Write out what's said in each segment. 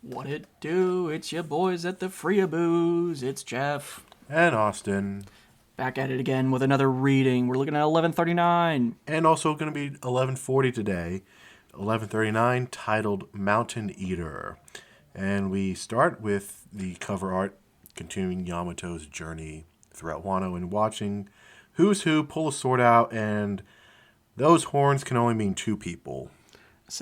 What it do? It's your boys at the Freeaboos. It's Jeff. And Austin. Back at it again with another reading. We're looking at 1139. And also going to be 1140 today. 1139 titled Mountain Eater. And we start with the cover art continuing Yamato's journey throughout Wano and watching Who's Who pull a sword out, and those horns can only mean two people.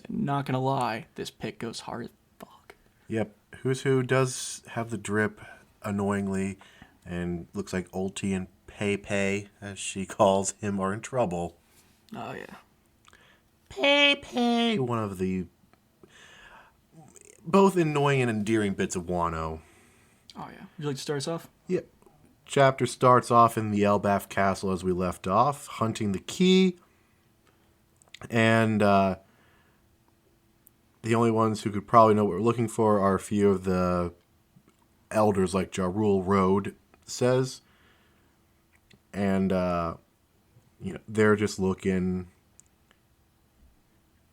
Not gonna lie, this pick goes hard as fuck. Yep, Who's Who does have the drip, annoyingly, and looks like Ulti and Pei Pei, as she calls him, are in trouble. Oh, yeah. Pei Pei, one of the both annoying and endearing bits of Wano. Oh, yeah. Would you like to start us off? Yep. Chapter starts off in the Elbaf Castle as we left off, hunting the key, and the only ones who could probably know what we're looking for are a few of the elders, like Jarul Road says, and they're just looking,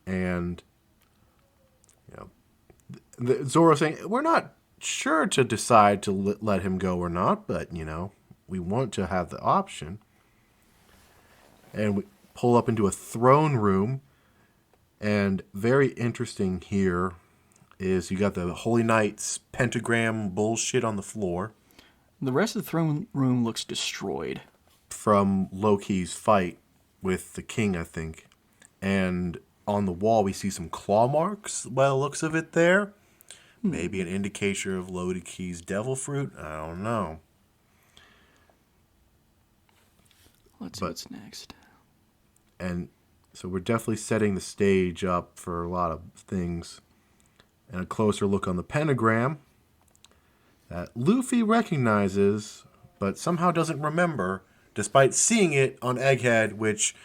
and Zoro saying, we're not sure to decide to let him go or not, but we want to have the option. And we pull up into a throne room, and very interesting here is you got the Holy Knight's pentagram bullshit on the floor. The rest of the throne room looks destroyed. From Loki's fight with the king, I think. And on the wall we see some claw marks by the looks of it there. Maybe an indication of Loki's devil fruit. I don't know. Let's see what's next. And so we're definitely setting the stage up for a lot of things. And a closer look on the pentagram that Luffy recognizes, but somehow doesn't remember, despite seeing it on Egghead, which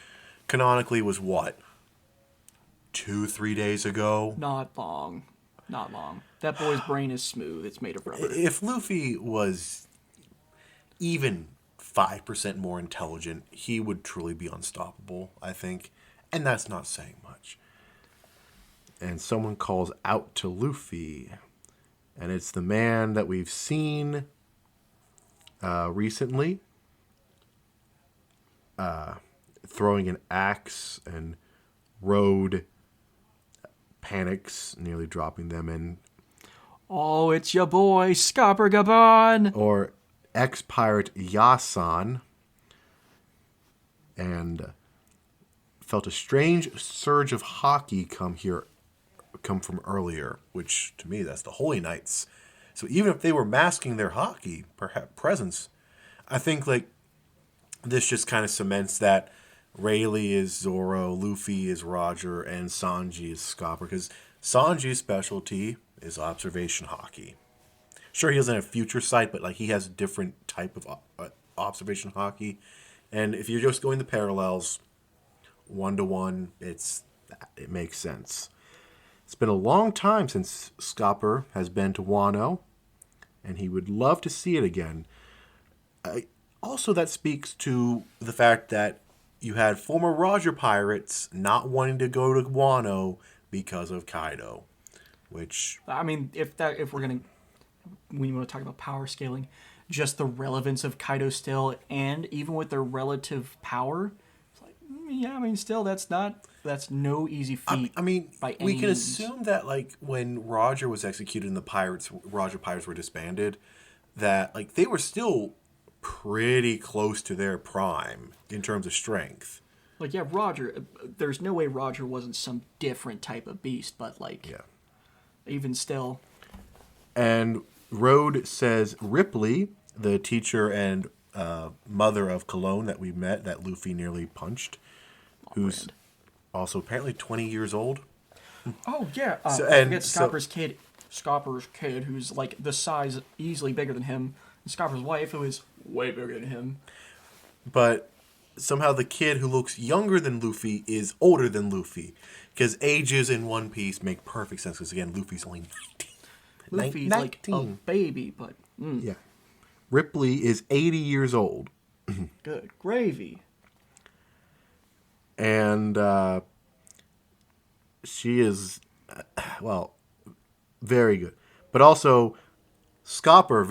canonically was what? 2-3 days ago? Not long. That boy's brain is smooth. It's made of rubber. If Luffy was even 5% more intelligent, he would truly be unstoppable, I think. And that's not saying much. And someone calls out to Luffy. And it's the man that we've seen recently. Throwing an axe, and Road panics, nearly dropping them in. Oh, it's your boy, Scopper Gabon! Or ex-pirate Yasan. And felt a strange surge of haki come from earlier, which to me that's the Holy Knights. So even if they were masking their haki presence, I think like this just kind of cements that Rayleigh is Zoro, Luffy is Roger, and Sanji is Scopper, because Sanji's specialty is observation haki. Sure, he doesn't have future sight, but like he has a different type of observation haki. And if you're just going the parallels, 1-to-1, it makes sense. It's been a long time since Scopper has been to Wano, and he would love to see it again. Also, that speaks to the fact that you had former Roger pirates not wanting to go to Wano because of Kaido, which... I mean, if we're going to... When you want to talk about power scaling, just the relevance of Kaido still, and even with their relative power, it's like, yeah, I mean, still, that's no easy feat. I mean, by any we can means. assume that, like, when Roger was executed and the Roger pirates were disbanded, that, like, they were still pretty close to their prime in terms of strength. Like, yeah, Roger, there's no way Roger wasn't some different type of beast, but, like, Yeah. even still. And Road says Ripley, the teacher and mother of Cologne that we met, that Luffy nearly punched, who's also apparently 20 years old. Oh, yeah. Scopper's kid, who's, like, the size easily bigger than him, and Scopper's wife, who is way bigger than him. But somehow the kid who looks younger than Luffy is older than Luffy. Because ages in One Piece make perfect sense. Because, again, Luffy's only 19. Luffy's 19. Like a baby, but... Yeah. Ripley is 80 years old. Good gravy. And she is, very good. But also, Scopper,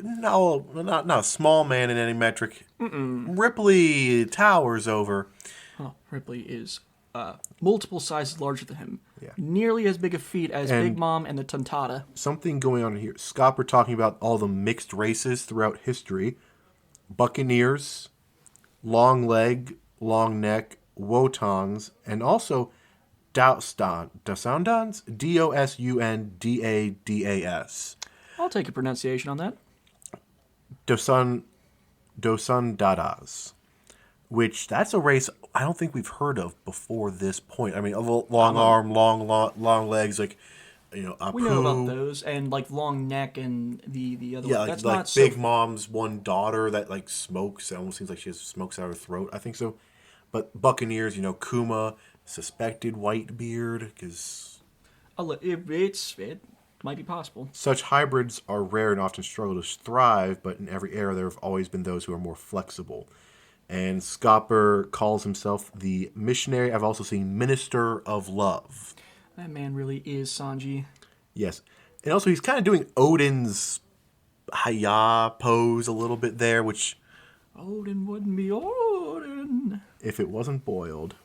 not a small man in any metric. Ripley towers over. Oh, Ripley is multiple sizes larger than him. Yeah. Nearly as big a feet as And- Big Mom and the Tuntata. Something going on here. Scopper talking about all the mixed races throughout history. Buccaneers, long leg, long neck, Wotangs, and also Dosundans? Dosundadas. I'll take a pronunciation on that. Dosundadas. Which, that's a race I don't think we've heard of before this point. I mean, a long arm, long legs, like, Apu. We know about those, and like long neck and the other Yeah, one. like, That's like not Big so... Mom's one daughter that like smokes. It almost seems like she has smokes out of her throat. I think so. But Buccaneers, Kuma, suspected Whitebeard, because It might be possible. such hybrids are rare and often struggle to thrive. But in every era, there have always been those who are more flexible. And Scopper calls himself the missionary. I've also seen Minister of Love. That man really is Sanji. Yes. And also, he's kind of doing Odin's Haya pose a little bit there, which, Odin wouldn't be Odin. if it wasn't boiled.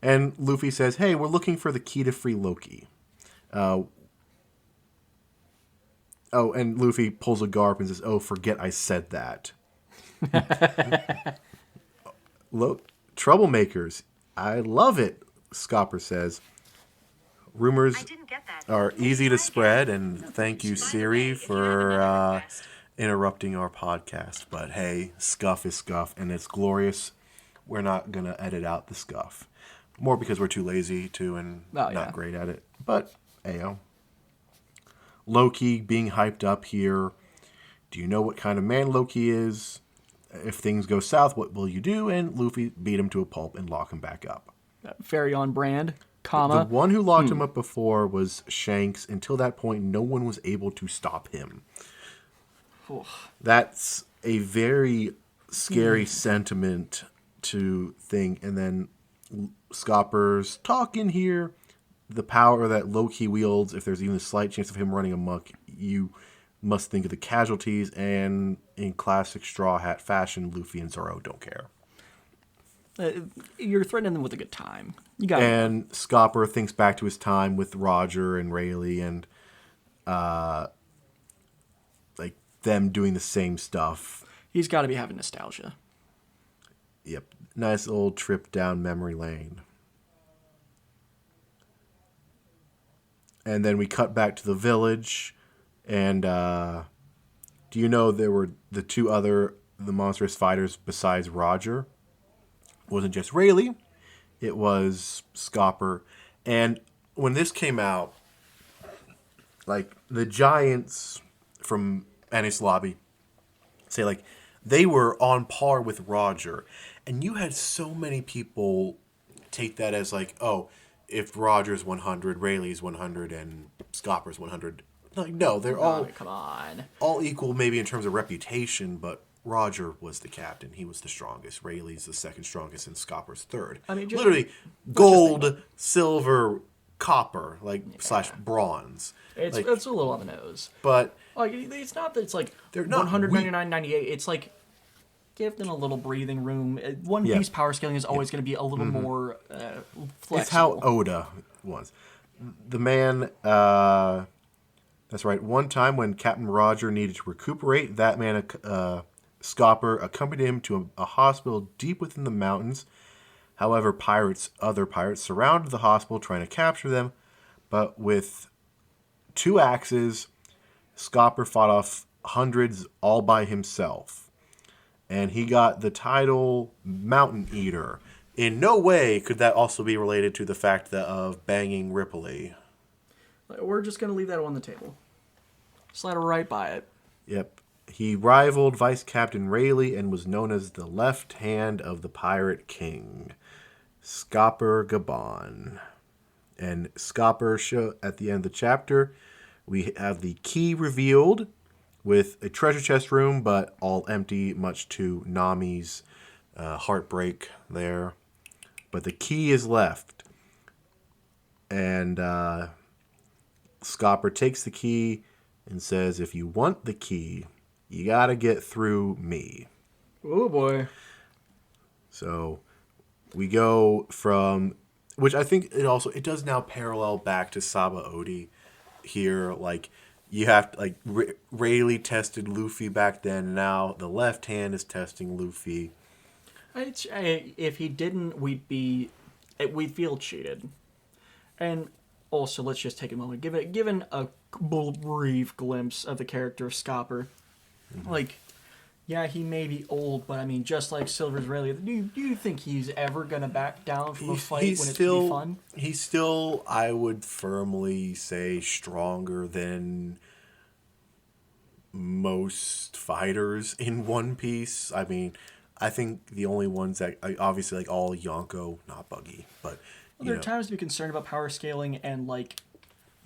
And Luffy says, hey, we're looking for the key to free Loki. And Luffy pulls a Garp and says, oh, forget I said that. Troublemakers. I love it, Scopper says. Rumors are easy to spread, and thank you, Siri, for interrupting our podcast. But hey, scuff is scuff, and it's glorious. We're not going to edit out the scuff. More because we're too lazy to and not great at it. But, ayo. Loki being hyped up here. Do you know what kind of man Loki is? If things go south, what will you do? And Luffy beat him to a pulp and lock him back up. Very on brand, The one who locked him up before was Shanks. Until that point, no one was able to stop him. That's a very scary sentiment to think. And then Scopper's talking here. The power that Loki wields, if there's even a slight chance of him running amok, you must think of the casualties. And in classic Straw Hat fashion, Luffy and Zoro don't care. You're threatening them with a good time. You got And Scopper thinks back to his time with Roger and Rayleigh and like them doing the same stuff. He's got to be having nostalgia. Yep. Nice old trip down memory lane. And then we cut back to the village. And do you know there were the monstrous fighters besides Roger? It wasn't just Rayleigh. It was Scopper. And when this came out, like, the Giants from Ennis Lobby say, like, they were on par with Roger. And you had so many people take that as, like, oh, if Roger's 100, Rayleigh's 100, and Scopper's 100. Like, no, they're Come on. all equal maybe in terms of reputation, but Roger was the captain. He was the strongest. Rayleigh's the second strongest, and Scopper's third. I mean, literally gold, silver, copper, slash bronze. It's a little on the nose. But like, it's not that it's like they're not 199.98. It's like give them a little breathing room. One Piece power scaling is always going to be a little more flexible. It's how Oda was. The man, that's right. One time when Captain Roger needed to recuperate, that man, Scopper, accompanied him to a hospital deep within the mountains. However, other pirates surrounded the hospital trying to capture them. But with 2 axes, Scopper fought off hundreds all by himself. And he got the title Mountain Eater. In no way could that also be related to the fact of banging Ripley. We're just going to leave that on the table. Slide right by it. Yep. He rivaled Vice Captain Rayleigh and was known as the left hand of the Pirate King, Scopper Gabon. And Scopper at the end of the chapter, we have the key revealed with a treasure chest room, but all empty, much to Nami's heartbreak there. But the key is left. And Scopper takes the key and says, if you want the key, you gotta get through me. Oh, boy. So we go from, which I think it does now parallel back to Saba Odi here. Like, you have to, like, Rayleigh tested Luffy back then. Now the left hand is testing Luffy. If he didn't, we'd feel cheated. And also, let's just take a moment, given a brief glimpse of the character of Scopper. Like, yeah, he may be old, but I mean, just like Silver's Rayleigh, do you think he's ever gonna back down from a fight when it's gonna be fun? He's still, I would firmly say, stronger than most fighters in One Piece. I mean, I think the only ones that, obviously, like, all Yonko, not Buggy, but There are times to be concerned about power scaling, and like,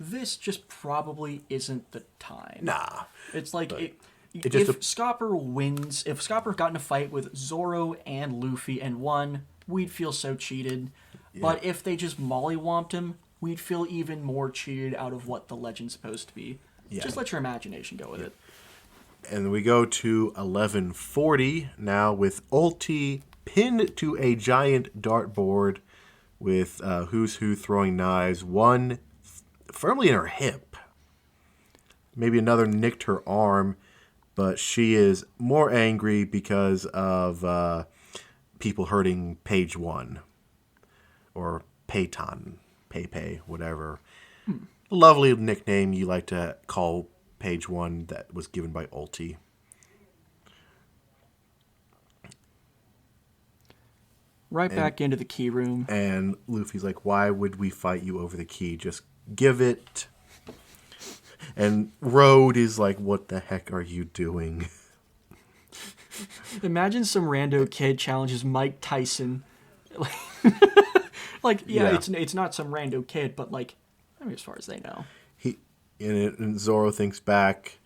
this just probably isn't the time. Nah. It's like, If Scopper got in a fight with Zoro and Luffy and won, we'd feel so cheated. Yeah. But if they just mollywomped him, we'd feel even more cheated out of what the legend's supposed to be. Yeah. Just let your imagination go with it. And we go to 1140 now with Ulti pinned to a giant dartboard with Who's Who throwing knives, one firmly in her hip. Maybe another nicked her arm, but she is more angry because of people hurting Page One. Or Payton, Pepe, whatever. Lovely nickname you like to call Page One that was given by Ulti. Back into the key room. And Luffy's like, why would we fight you over the key? Just give it. And Road is like, what the heck are you doing? Imagine some rando kid challenges Mike Tyson. It's not some rando kid, but like, I mean, as far as they know. And Zoro thinks back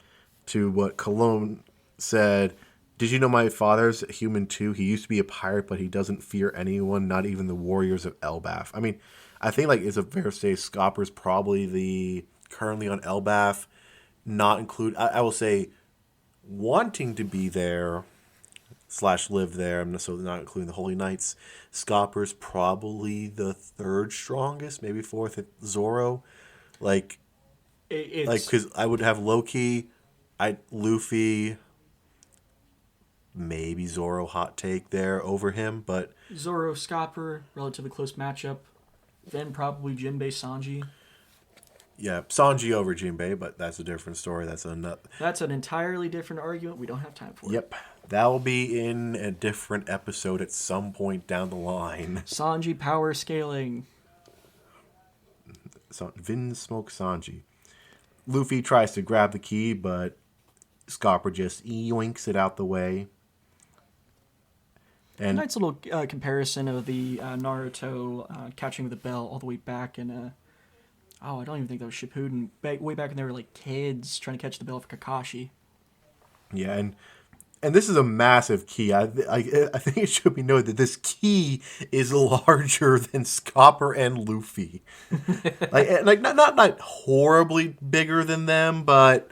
to what Cologne said. Did you know my father's a human too? He used to be a pirate, but he doesn't fear anyone, not even the warriors of Elbaf. I mean, I think like it's a fair to say Scopper's probably currently on Elbaf, not include. I will say, wanting to be there / live there. So not including the Holy Knights. Scopper's probably the third strongest, maybe fourth at Zoro. Because I would have Loki, Luffy, maybe Zoro hot take there over him, but Zoro, Scopper, relatively close matchup. Then probably Jinbei, Sanji. Yeah, Sanji over Jinbei, but that's a different story. That's an entirely different argument. We don't have time for it. Yep. That will be in a different episode at some point down the line. Sanji power scaling. Vin Smoke Sanji. Luffy tries to grab the key, but Scopper just yoinks it out the way. And nice little comparison of the Naruto catching the bell all the way back in I don't even think that was Shippuden. Way back when they were like kids trying to catch the bell for Kakashi. Yeah, and this is a massive key. I think it should be noted that this key is larger than Scopper and Luffy. not horribly bigger than them, but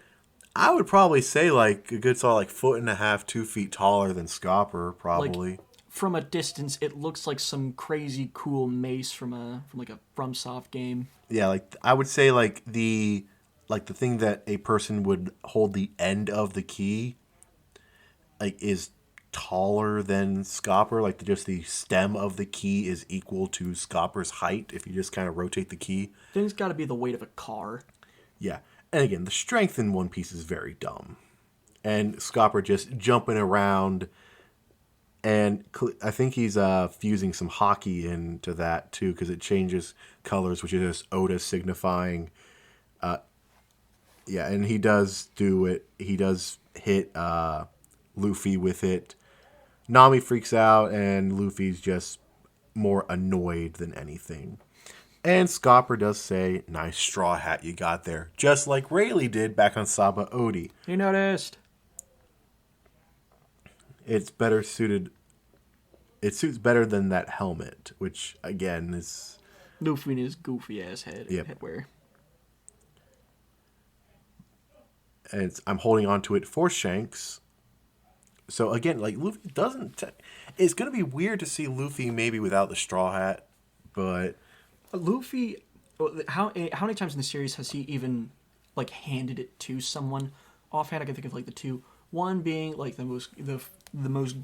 I would probably say like a good solid 1.5 2 feet taller than Scopper, probably. Like, from a distance, it looks like some crazy cool mace from a FromSoft game. Yeah, like I would say like the thing that a person would hold the end of the key is taller than Scopper. Like just the stem of the key is equal to Scopper's height if you just kind of rotate the key. Then it's got to be the weight of a car. Yeah, and again, the strength in One Piece is very dumb, and Scopper just jumping around. And I think he's fusing some hockey into that, too, because it changes colors, which is just Oda signifying. And he does do it. He does hit Luffy with it. Nami freaks out, and Luffy's just more annoyed than anything. And Scopper does say, nice straw hat you got there. Just like Rayleigh did back on Saba Odi. You noticed. It's better suited. It suits better than that helmet, which again is Luffy and his goofy ass headwear. And I'm holding on to it for Shanks. So again, like Luffy doesn't. It's gonna be weird to see Luffy maybe without the straw hat, but Luffy, how many times in the series has he even like handed it to someone? Offhand, I can think of like the two. One being like the most one of the most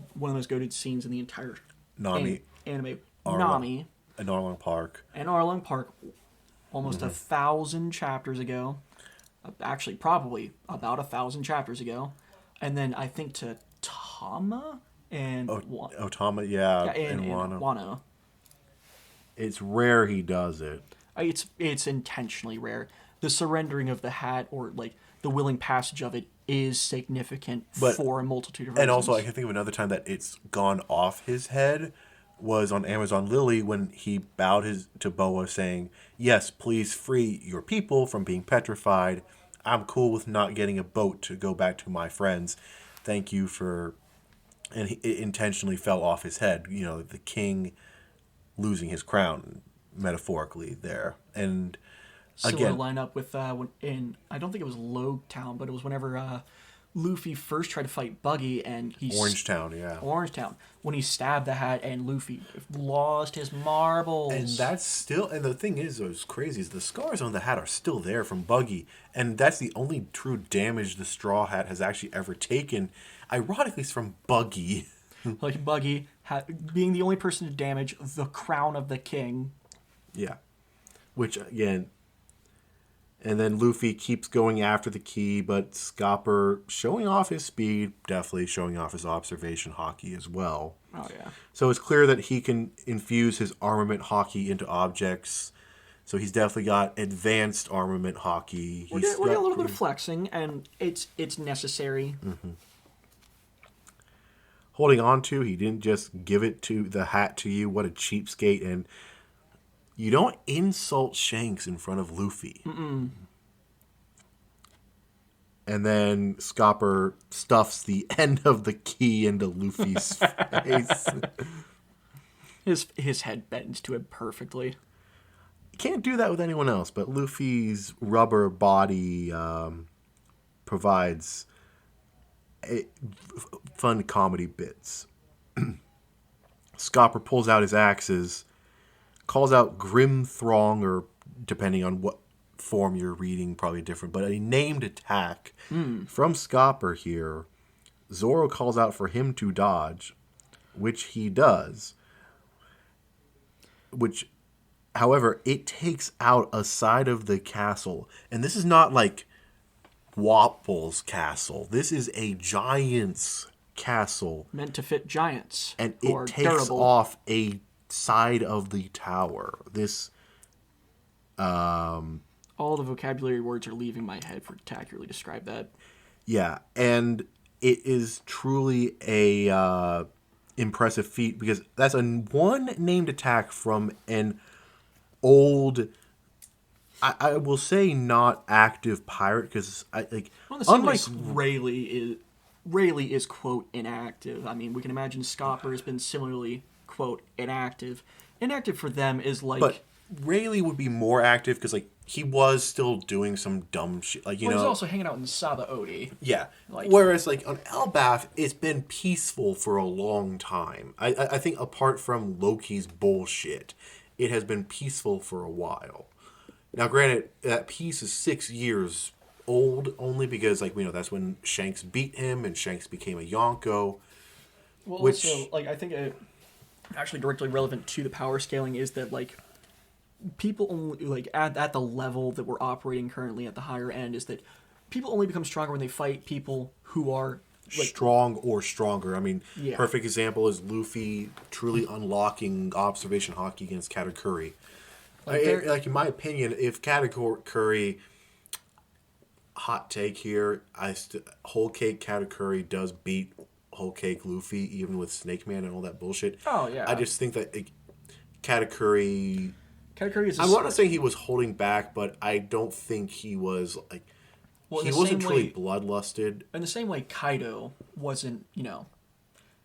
goated scenes in the entire Nami, anime. Nami, and Arlong Park, almost 1,000 chapters ago. Actually, probably about 1,000 chapters ago, and then I think to Tama and Otama, and Wano. It's rare he does it. It's intentionally rare. The surrendering of the hat or like the willing passage of it is significant for a multitude of reasons. And also, I can think of another time that it's gone off his head was on Amazon Lily when he bowed to Boa saying, "Yes, please free your people from being petrified. I'm cool with not getting a boat to go back to my friends. Thank you for..." And it intentionally fell off his head. You know, the king losing his crown, metaphorically there. And similar again, line up with when I don't think it was Logtown, but it was whenever Luffy first tried to fight Buggy and Orangetown, when he stabbed the hat and Luffy lost his marbles. And that's still, and the thing is, what's crazy is the scars on the hat are still there from Buggy, and that's the only true damage the straw hat has actually ever taken. Ironically, it's from Buggy. Like Buggy being the only person to damage the crown of the king. Yeah. Which, again... And then Luffy keeps going after the key, but Scopper showing off his speed, definitely showing off his observation hockey as well. Oh, yeah. So it's clear that he can infuse his armament hockey into objects. So he's definitely got advanced armament hockey. We're getting a little bit of flexing, and it's necessary. Mm-hmm. Holding on to, he didn't just give it to the hat to you. What a cheapskate. And you don't insult Shanks in front of Luffy. Mm-mm. And then Scopper stuffs the end of the key into Luffy's face. His head bends to it perfectly. You can't do that with anyone else, but Luffy's rubber body provides fun comedy bits. Scopper pulls out his axes, calls out Grim Throng, or depending on what form you're reading, probably different, but a named attack from Scopper here. Zoro calls out for him to dodge, which he does. Which, however, it takes out a side of the castle. And this is not like Wapple's castle. This is a giant's castle. Meant to fit giants. And it takes off a side of the tower. This... all the vocabulary words are leaving my head for to accurately describe that. Yeah, and it is truly a impressive feat because that's a one named attack from an old, I will say not active pirate because unlike Rayleigh is quote inactive. I mean, we can imagine Scopper has been similarly quote inactive. Inactive for them is like. But Rayleigh would be more active because he was still doing some dumb shit. He's also hanging out in Sabaody. Yeah. Whereas, on Elbaf, it's been peaceful for a long time. I think apart from Loki's bullshit, it has been peaceful for a while. Now, granted, that peace is 6 years old only because, that's when Shanks beat him and Shanks became a Yonko. Well, also, I think it actually directly relevant to the power scaling is that, people only at the level that we're operating currently at the higher end is that people only become stronger when they fight people who are strong or stronger. I mean, perfect example is Luffy truly unlocking observation hockey against Katakuri. In my opinion, if Katakuri, hot take here, Whole Cake Katakuri does beat Whole Cake Luffy even with Snake Man and all that bullshit. Oh yeah, I just think that Katakuri is. I'm not saying he was holding back, but I don't think he was he wasn't truly bloodlusted. In the same way, Kaido wasn't.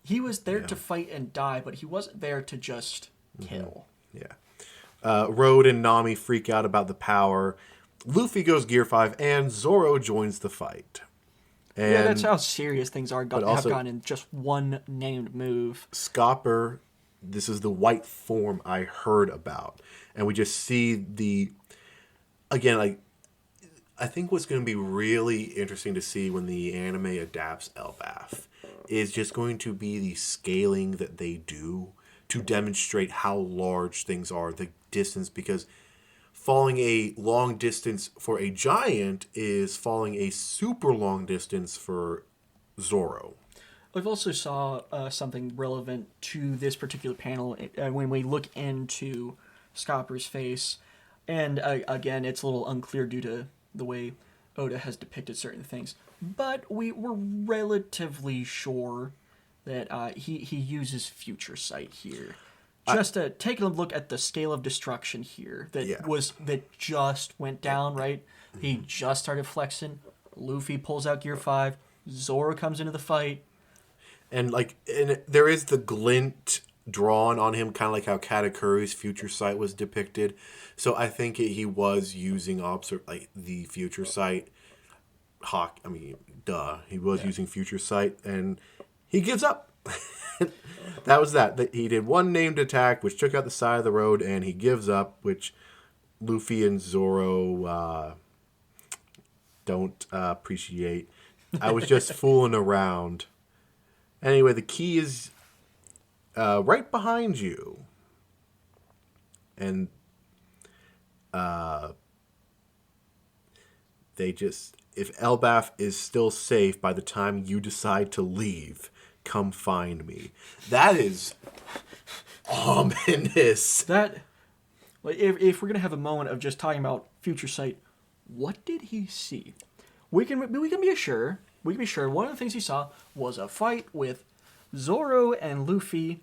He was there to fight and die, but he wasn't there to just kill. Yeah. Road and Nami freak out about the power. Luffy goes Gear 5, and Zoro joins the fight. Yeah, that's how serious things have also- gotten in just one named move. Scopper, this is the white form I heard about. And we just see again, like, I think what's going to be really interesting to see when the anime adapts Elbaf is just going to be the scaling that they do to demonstrate how large things are, the distance, because falling a long distance for a giant is falling a super long distance for Zoro. I've also saw something relevant to this particular panel when we look into Scopper's face, and again, it's a little unclear due to the way Oda has depicted certain things, but we were relatively sure that he uses future sight here. Just taking a look at the scale of destruction here that just went down, right? He just started flexing. Luffy pulls out Gear 5. Zoro comes into the fight. And there is the glint drawn on him, kind of like how Katakuri's future sight was depicted. So I think he was using the future sight. He was using future sight, and he gives up. That was that. He did one named attack, which took out the side of the road, and he gives up, which Luffy and Zoro don't appreciate. I was just fooling around. Anyway, the key is right behind you. And if Elbaf is still safe by the time you decide to leave, come find me. That is ominous. If we're gonna have a moment of just talking about future sight, what did he see? We can be sure. We can be sure one of the things he saw was a fight with Zoro and Luffy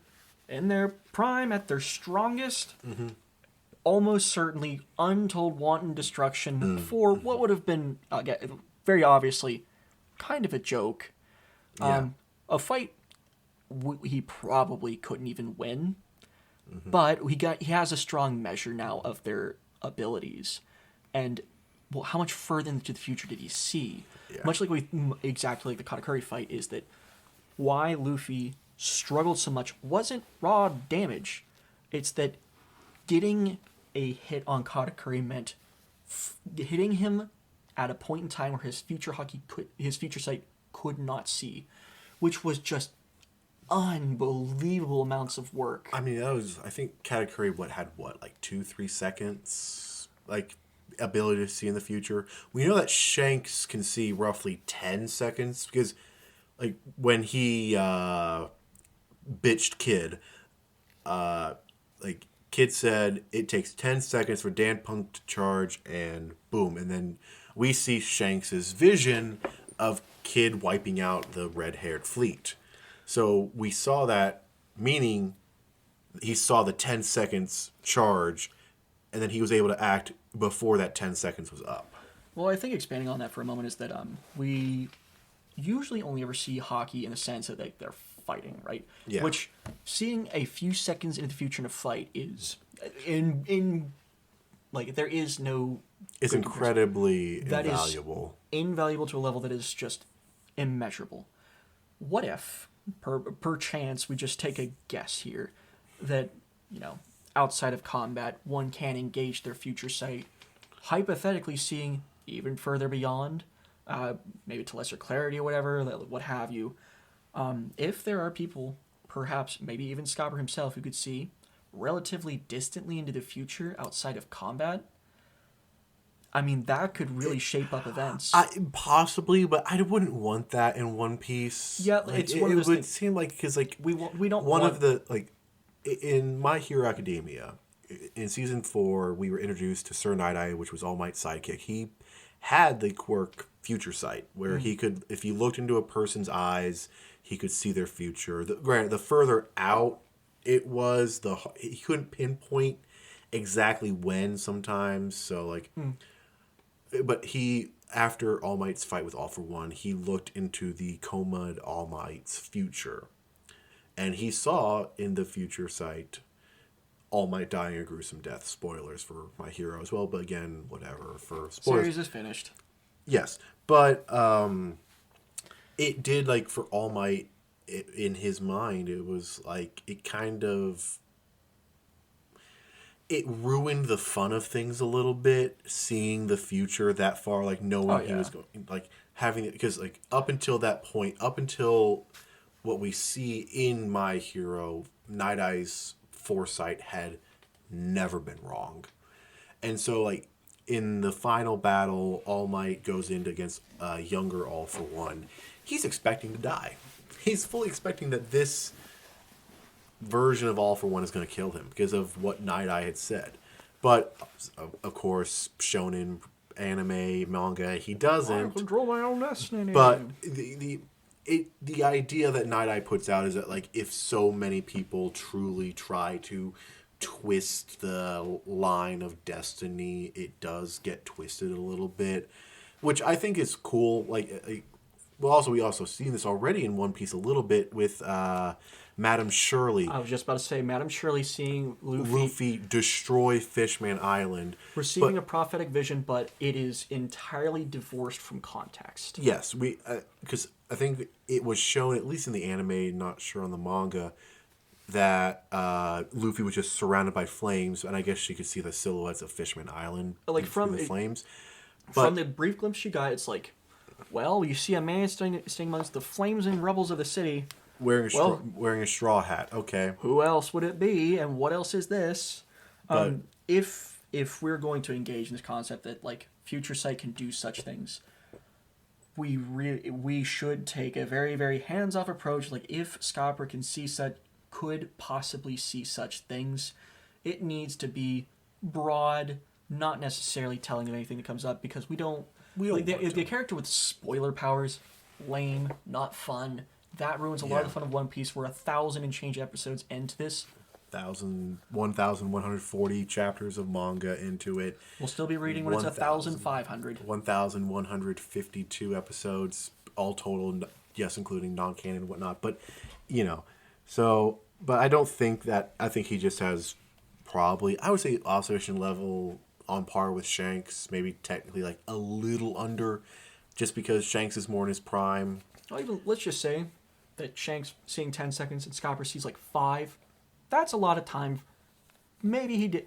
in their prime, at their strongest. Mm-hmm. Almost certainly untold wanton destruction for what would have been, very obviously, kind of a joke. Yeah. A fight he probably couldn't even win, but he has a strong measure now of their abilities, and how much further into the future did he see? Yeah. Much like exactly like the Katakuri fight, is that why Luffy struggled so much wasn't raw damage. It's that getting a hit on Katakuri meant hitting him at a point in time where his future sight could not see, which was just unbelievable amounts of work. I mean, I think Katakuri had 2-3 seconds ability to see in the future. We know that Shanks can see roughly 10 seconds because when he bitched Kid, Kid said it takes 10 seconds for Dan Punk to charge, and boom. And then we see Shanks' vision of Kid wiping out the red-haired fleet. So we saw that, meaning he saw the 10 seconds charge, and then he was able to act before that 10 seconds was up. Well, I think expanding on that for a moment is that we usually only ever see hockey in the sense that they're fighting, right? Yeah. Which, seeing a few seconds into the future in a fight is there is no... It's incredibly invaluable. That is invaluable to a level that is just immeasurable. What if, per chance, we just take a guess here that, outside of combat, one can engage their future sight, hypothetically seeing even further beyond, maybe to lesser clarity or whatever, what have you. If there are people, perhaps maybe even Scopper himself, who could see relatively distantly into the future outside of combat, I mean, that could really shape up events. Possibly, but I wouldn't want that in One Piece. Yeah, it's one of those would things. seem because we don't one want... of the in My Hero Academia, in season 4, we were introduced to Sir Night-Eye, which was All Might's sidekick. He had the quirk Future Sight, where he could, if you looked into a person's eyes, he could see their future. Granted, the further out it was, he couldn't pinpoint exactly when sometimes. So but he, after All Might's fight with All for One, he looked into the Comed All Might's future, and he saw in the Future Sight All Might dying a gruesome death. Spoilers for My Hero as well, but again, whatever for spoilers. Series is finished. Yes, but it did, like, for All Might, in his mind, it was like, it ruined the fun of things a little bit, seeing the future that far, like, knowing he was going, like, having it, because, like, up until that point, up until what we see in My Hero, Night Eye's foresight had never been wrong. And so, like, in the final battle, All Might goes in against younger All for One. He's expecting to die. He's fully expecting that this version of All for One is going to kill him because of what Night Eye had said. But, of course, shonen, anime, manga, he doesn't. I control my own destiny. But the idea that Night Eye puts out is that, like, if so many people truly try to twist the line of destiny, it does get twisted a little bit, which I think is cool. Like we also seen this already in One Piece a little bit with Madame Shirley. I was just about to say, Madame Shirley seeing Luffy destroy Fishman Island. Receiving a prophetic vision, but it is entirely divorced from context. Yes, because I think it was shown, at least in the anime, not sure on the manga, that Luffy was just surrounded by flames, and I guess she could see the silhouettes of Fishman Island through the flames. From the brief glimpse she got, it's like, well, you see a man standing amongst the flames and rubbles of the city. Wearing a straw hat. Okay. Who else would it be? And what else is this? If we're going to engage in this concept that, like, Future Sight can do such things, we should take a very, very hands-off approach. Like, if Scopper could possibly see such things, it needs to be broad, not necessarily telling of anything that comes up, because we don't like, the character with spoiler powers, lame, not fun. That ruins a lot of the fun of One Piece. We're 1,000 and change episodes into this. 1,140 chapters of manga into it. We'll still be reading when it's 1,500. 1,152 episodes, all total, yes, including non-canon and whatnot. But, but I don't think that, I think he just has probably, I would say, observation level on par with Shanks, maybe technically like a little under, just because Shanks is more in his prime. Let's just say that Shanks seeing 10 seconds and Scopper sees like 5. That's a lot of time. Maybe he did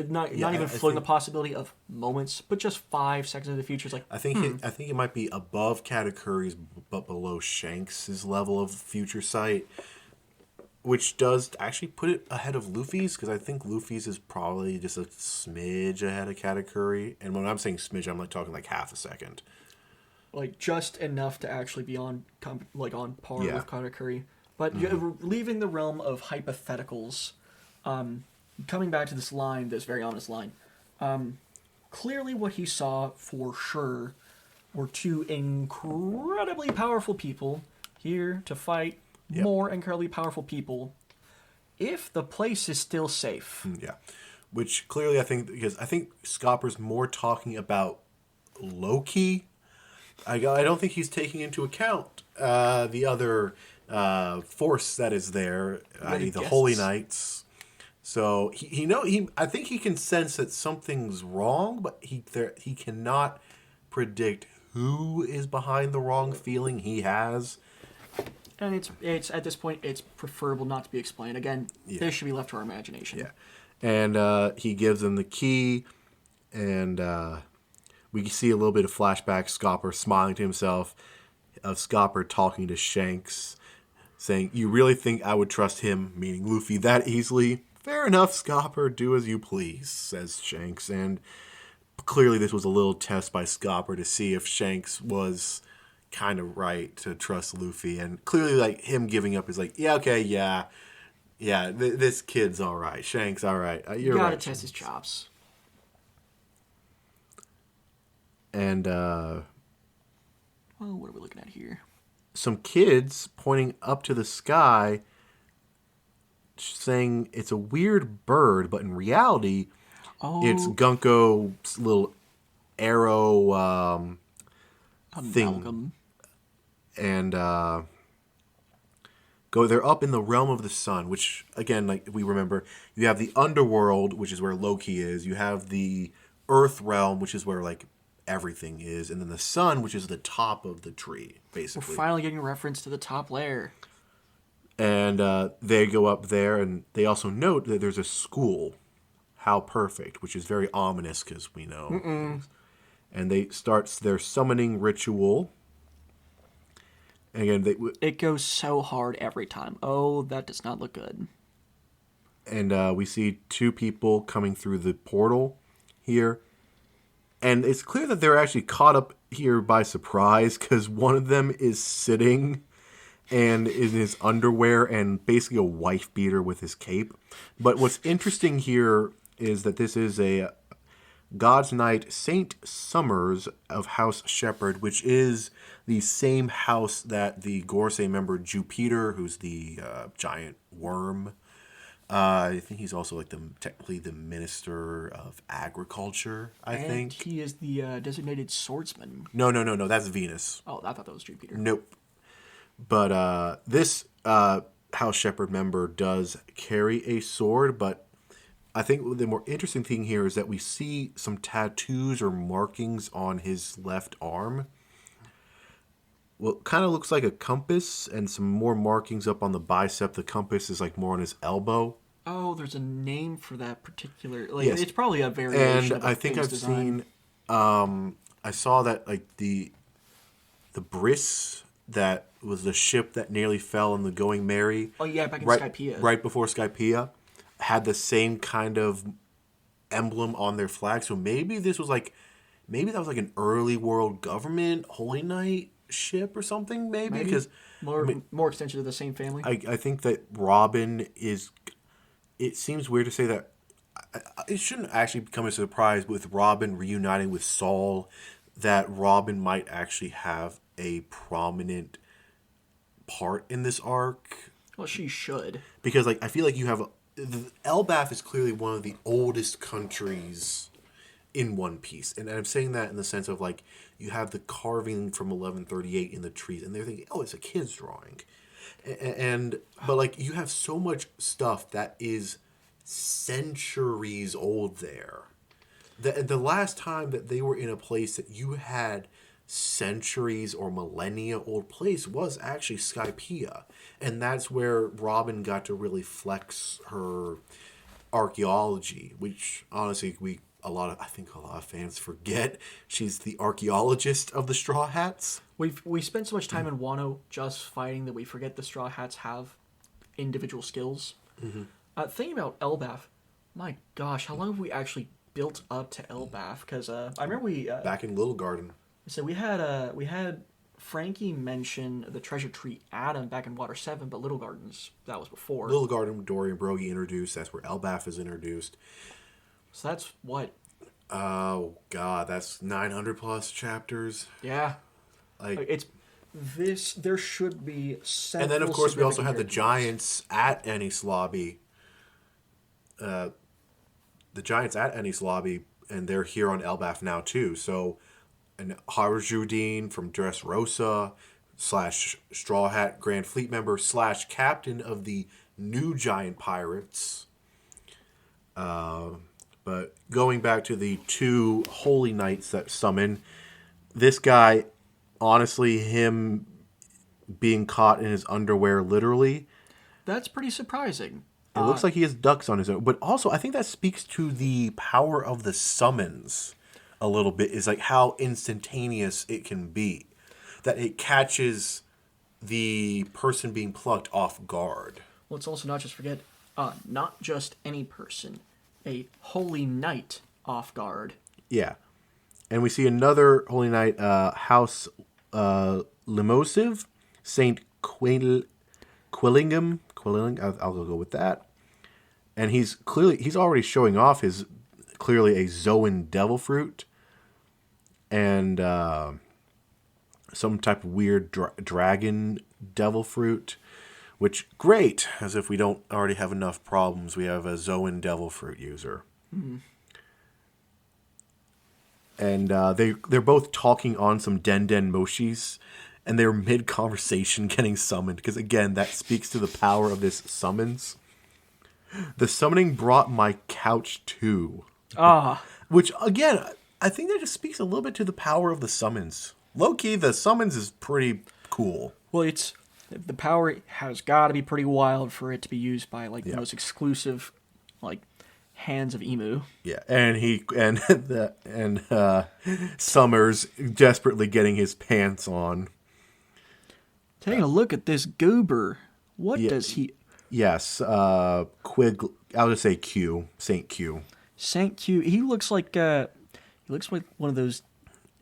not even floating the possibility of moments, but just 5 seconds in the future. It's like I think it might be above Katakuri's, but below Shanks's level of future sight, which does actually put it ahead of Luffy's, because I think Luffy's is probably just a smidge ahead of Katakuri. And when I'm saying smidge, I'm like talking like half a second. Like just enough to actually be on par with Katakuri. But leaving the realm of hypotheticals, coming back to this very ominous line, clearly what he saw for sure were 2 incredibly powerful people here to fight more incredibly powerful people. If the place is still safe. Yeah. Which clearly I think Scopper's more talking about Loki. I don't think he's taking into account the other force that is there, i.e. the Holy Knights. So I think he can sense that something's wrong, but he cannot predict who is behind the wrong feeling he has. And it's at this point it's preferable not to be explained. Again, this should be left to our imagination. Yeah, and he gives them the key, and we see a little bit of flashback. Scopper smiling to himself, of Scopper talking to Shanks, saying, "You really think I would trust him," meaning Luffy, "that easily? Fair enough, Scopper. Do as you please," says Shanks. And clearly this was a little test by Scopper to see if Shanks was kind of right to trust Luffy. And clearly, like, him giving up is like, this kid's all right. Shanks, all right. You're right. You gotta test his chops. And, what are we looking at here? Some kids pointing up to the sky saying it's a weird bird, but in reality, it's Gunko's little arrow thing. And they're up in the realm of the sun, which, again, like we remember, you have the underworld, which is where Loki is. You have the earth realm, which is where, like, everything is, and then the sun, which is the top of the tree, We're basically. finally getting a reference to the top layer. And they go up there, and they also note that there's a school. How perfect, which is very ominous because we know. And they starts their summoning ritual. And again, It goes so hard every time. Oh, that does not look good. and we see two people coming through the portal here. And it's clear that they're actually caught up here by surprise because one of them is sitting and in his underwear and basically a wife beater with his cape. But what's interesting here is that this is a God's Knight Saint Summers of House Shepherd, which is the same house that the Gorsey member Jupiter, who's the giant worm. I think he's also like technically the Minister of Agriculture, I think. He is the designated swordsman. No, that's Venus. Oh, I thought that was Jupiter. Nope. But this House Shepherd member does carry a sword, but I think the more interesting thing here is that we see some tattoos or markings on his left arm. Well, it kind of looks like a compass and some more markings up on the bicep. The compass is like more on his elbow. Oh, there's a name for that particular... Yes. It's probably a variation And of I think famous I've design. seen... I saw that like the Briss, that was the ship that nearly fell in the Going Merry. Oh, yeah, back in right, Skypiea. Right before Skypiea. Had the same kind of emblem on their flag. So maybe that was like an early world government Holy Knight ship or something, maybe? Because more extension of the same family. I think that Robin is... It seems weird to say that... It shouldn't actually become a surprise with Robin reuniting with Saul that Robin might actually have a prominent part in this arc. Well, she should. Because like I feel like you have... Elbaf is clearly one of the oldest countries in One Piece. And I'm saying that in the sense of like you have the carving from 1138 in the trees and they're thinking, oh, it's a kid's drawing. But like you have so much stuff that is centuries old there. The last time that they were in a place that you had centuries or millennia old place was actually Skypiea. And that's where Robin got to really flex her archaeology, which honestly I think a lot of fans forget. She's the archaeologist of the Straw Hats. We spent so much time in Wano just fighting that we forget the Straw Hats have individual skills. Thinking about Elbaf, my gosh, how long have we actually built up to Elbaf? Because I remember we back in Little Garden. So we had Frankie mention the treasure tree Adam back in Water 7, but Little Gardens, that was before. Little Garden, Dorian Brogy introduced. That's where Elbaf is introduced. So that's what? Oh God, that's 900 plus chapters. Yeah, like it's this. There should be several. And then of course we also have the characters. giants at Enies Lobby. The giants at Enies Lobby, and they're here on Elbaf now too. So, and Harjudine from Dressrosa / Straw Hat Grand Fleet member / captain of the new giant pirates. But going back to the two holy knights that summon, this guy, honestly, him being caught in his underwear literally. That's pretty surprising. It looks like he has ducks on his own. But also, I think that speaks to the power of the summons a little bit, is like how instantaneous it can be. That it catches the person being plucked off guard. Let's also not just forget, not just any person, a holy knight off guard. Yeah. And we see another holy knight, House Limosive, Saint Quillingham. I'll go with that. And he's already showing off his clearly a Zoan devil fruit and some type of weird dragon devil fruit, which great, as if we don't already have enough problems. We have a Zoan devil fruit user. Mm-hmm. And they're both talking on some Den Moshis, and they're mid-conversation getting summoned, because again, that speaks to the power of this summons. The summoning brought my couch too. Ah. Which, again, I think that just speaks a little bit to the power of the summons. Low key, the summons is pretty cool. Well, it's the power has got to be pretty wild for it to be used by like the most exclusive, like hands of Emu. Yeah, and Summers desperately getting his pants on. Taking a look at this goober. What Yeah. does he? Yes, Quig. I'll just say Q, Saint Q. Saint Q. He looks like one of those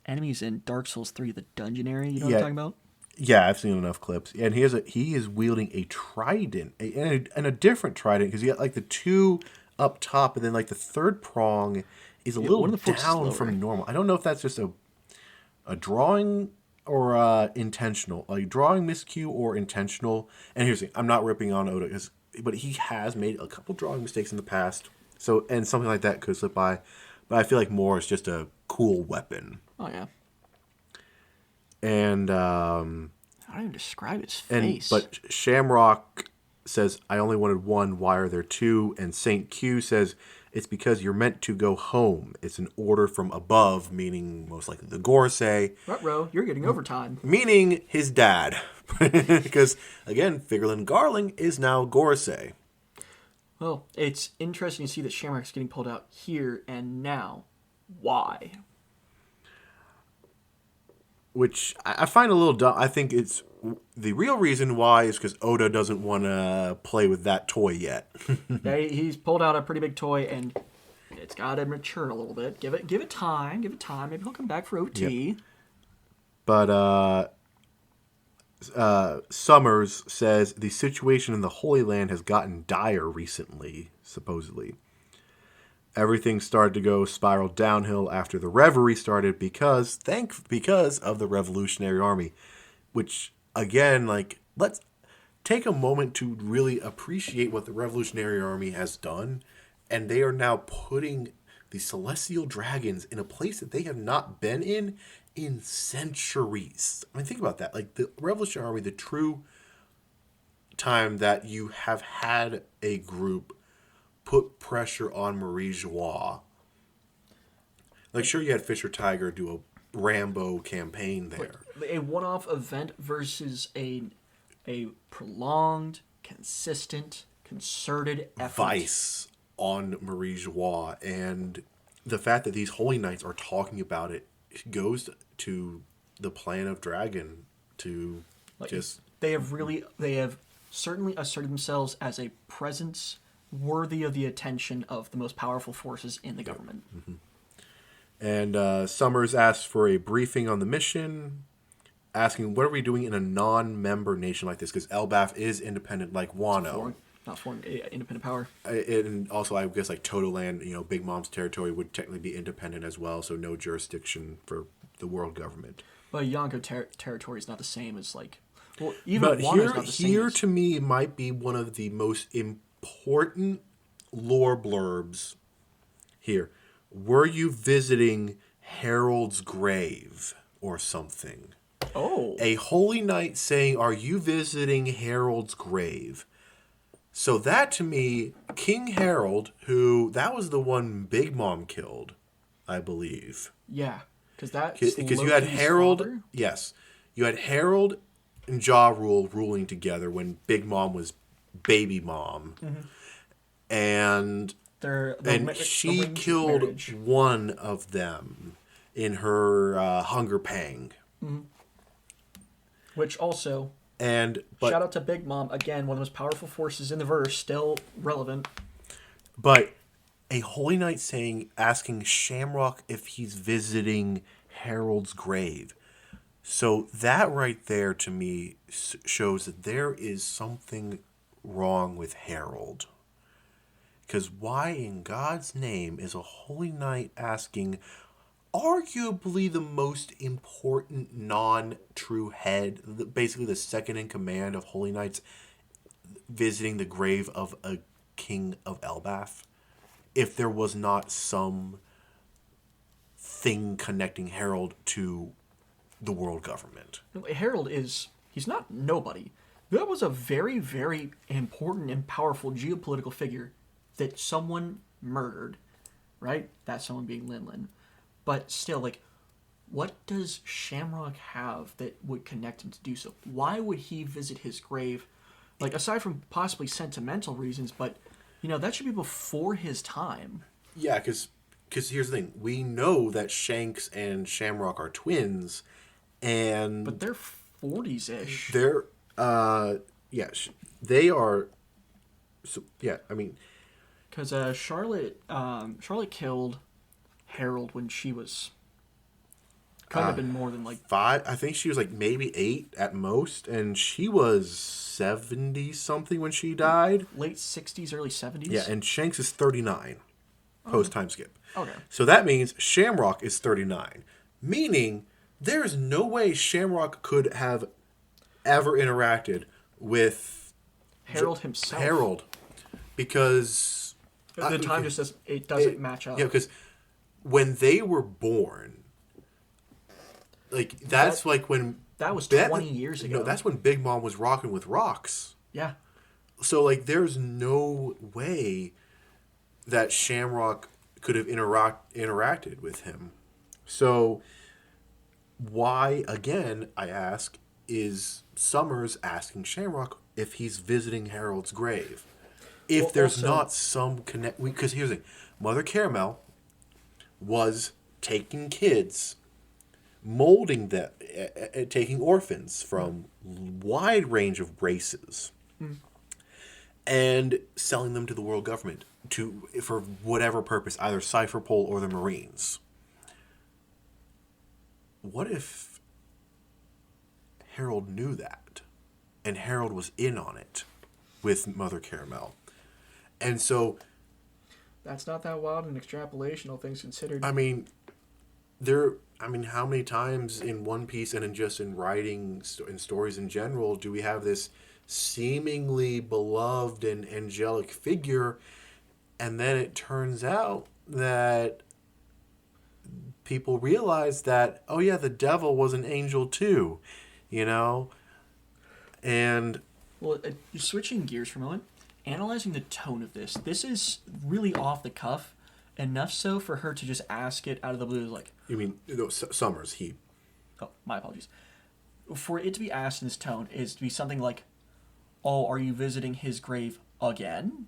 enemies in Dark Souls 3, the dungeon area. You know what I'm talking about? Yeah, I've seen enough clips, and he is wielding a trident, and a different trident because you got like the two up top, and then like the third prong is a little down from normal. I don't know if that's just a drawing or intentional, like drawing miscue or intentional. And here's the thing, I'm not ripping on Oda, but he has made a couple drawing mistakes in the past, so and something like that could slip by. But I feel like more is just a cool weapon. Oh yeah. And I don't even describe his face. But Shamrock says, I only wanted one, why are there two? And St. Q says, it's because you're meant to go home. It's an order from above, meaning most likely the Gorsei. Ruh-roh, you're getting overtime. Meaning his dad. Because, again, Figurlin Garling is now Gorsei. Well, it's interesting to see that Shamrock's getting pulled out here and now. Why? Which I find a little dumb. I think it's the real reason why is because Oda doesn't want to play with that toy yet. He's pulled out a pretty big toy, and it's got to mature a little bit. Give it time. Maybe he'll come back for OT. Yep. But Summers says the situation in the Holy Land has gotten dire recently, supposedly. Everything started to go spiral downhill after the Reverie started because of the Revolutionary Army. Which, again, like, let's take a moment to really appreciate what the Revolutionary Army has done. And they are now putting the Celestial Dragons in a place that they have not been in centuries. I mean, think about that. Like, the Revolutionary Army, the true time that you have had a group put pressure on Marie Joie. Like, sure, you had Fisher Tiger do a Rambo campaign there. A one-off event versus a prolonged, consistent, concerted effort. Vice on Marie Joie. And the fact that these Holy Knights are talking about it goes to the plan of Dragon to They have certainly asserted themselves as a presence worthy of the attention of the most powerful forces in the government. Mm-hmm. And Summers asks for a briefing on the mission, asking what are we doing in a non-member nation like this, because Elbaf is independent like Wano. Not foreign, independent power. And also, I guess, like Totoland, Big Mom's territory would technically be independent as well, so no jurisdiction for the world government. But Yonko territory is not the same as, like... Well, even but Wano's not the same here as... to me, might be one of the most important lore blurbs here. Were you visiting Harold's grave or something? Oh. A Holy Knight saying, are you visiting Harold's grave? So that, to me, King Harold, that was the one Big Mom killed, I believe. Yeah, because you had Harold. Father? Yes, you had Harold and Ja Rule ruling together when Big Mom was Baby Mom, and she killed marriage. one of them in her hunger pang. Mm-hmm. Which also. But shout out to Big Mom, again, one of the most powerful forces in the verse, still relevant. But a Holy Knight asking Shamrock if he's visiting Harold's grave. So that right there, to me, shows that there is something wrong with Harold. Because why in God's name is a Holy Knight asking arguably the most important non-true head, basically the second in command of Holy Knights, visiting the grave of a king of Elbaf, if there was not some thing connecting Harold to the world government? Harold he's not nobody. That was a very, very important and powerful geopolitical figure that someone murdered, right? That someone being Linlin. But still, like, what does Shamrock have that would connect him to do so? Why would he visit his grave? Like, aside from possibly sentimental reasons, but, that should be before his time. Yeah, because here's the thing. We know that Shanks and Shamrock are twins, and... But they're 40s-ish. They're, they are... So, yeah, I mean... Because Charlotte killed Harold when she was... Couldn't have been more than, like... 5. I think she was, like, maybe 8 at most, and she was 70-something when she died. Late 60s, early 70s? Yeah, and Shanks is 39, post-time skip. Okay. So that means Shamrock is 39, meaning there is no way Shamrock could have ever interacted with... Harold himself. Harold, because... The time just doesn't match up. Yeah, because when they were born... Like, that's like when... That was 20 years ago. No, that's when Big Mom was rocking with rocks. Yeah. So, like, there's no way that Shamrock could have interacted with him. So, why, again, I ask, is Summers asking Shamrock if he's visiting Harold's grave? If there's also not some connect... Because here's the thing. Mother Caramel was taking kids... molding them, taking orphans from wide range of races, and selling them to the world government for whatever purpose, either Cypher Pole or the Marines. What if Harold knew that, and Harold was in on it with Mother Caramel, and so that's not that wild an extrapolation, all things considered. I mean, how many times in One Piece and in writing and stories in general do we have this seemingly beloved and angelic figure, and then it turns out that people realize that, oh yeah, the devil was an angel too, And... Well, switching gears for a moment, analyzing the tone of this is really off the cuff. Enough so for her to just ask it out of the blue, like... You mean, Summers, he... Oh, my apologies. For it to be asked in this tone is to be something like, oh, are you visiting his grave again?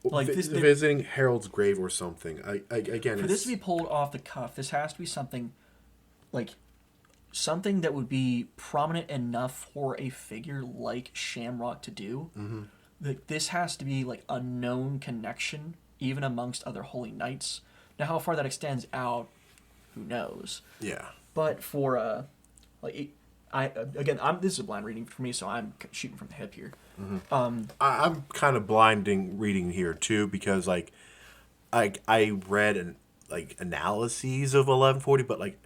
Like visiting Harold's grave or something. Again, for this to be pulled off the cuff, this has to be something, like, something that would be prominent enough for a figure like Shamrock to do. Mm-hmm. Like, this has to be, like, a known connection even amongst other holy knights. Now, how far that extends out, who knows? Yeah. But for, this is a blind reading for me, so I'm shooting from the hip here. Mm-hmm. I'm kind of blinding reading here, too, because, like, I read, analyses of 1140, but, like,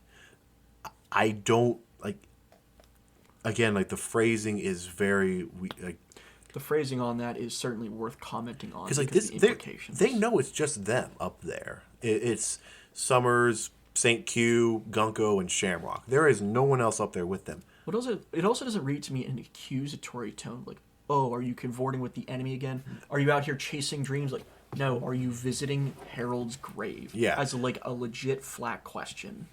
I don't, like, again, like, the phrasing is very, like... The phrasing on that is certainly worth commenting on. Because the implications. They know it's just them up there. It's Summers, St. Q, Gunko, and Shamrock. There is no one else up there with them. It also doesn't read to me in an accusatory tone, like, oh, are you cavorting with the enemy again? Are you out here chasing dreams? Like, no, are you visiting Harold's grave? Yeah. As a legit flat question.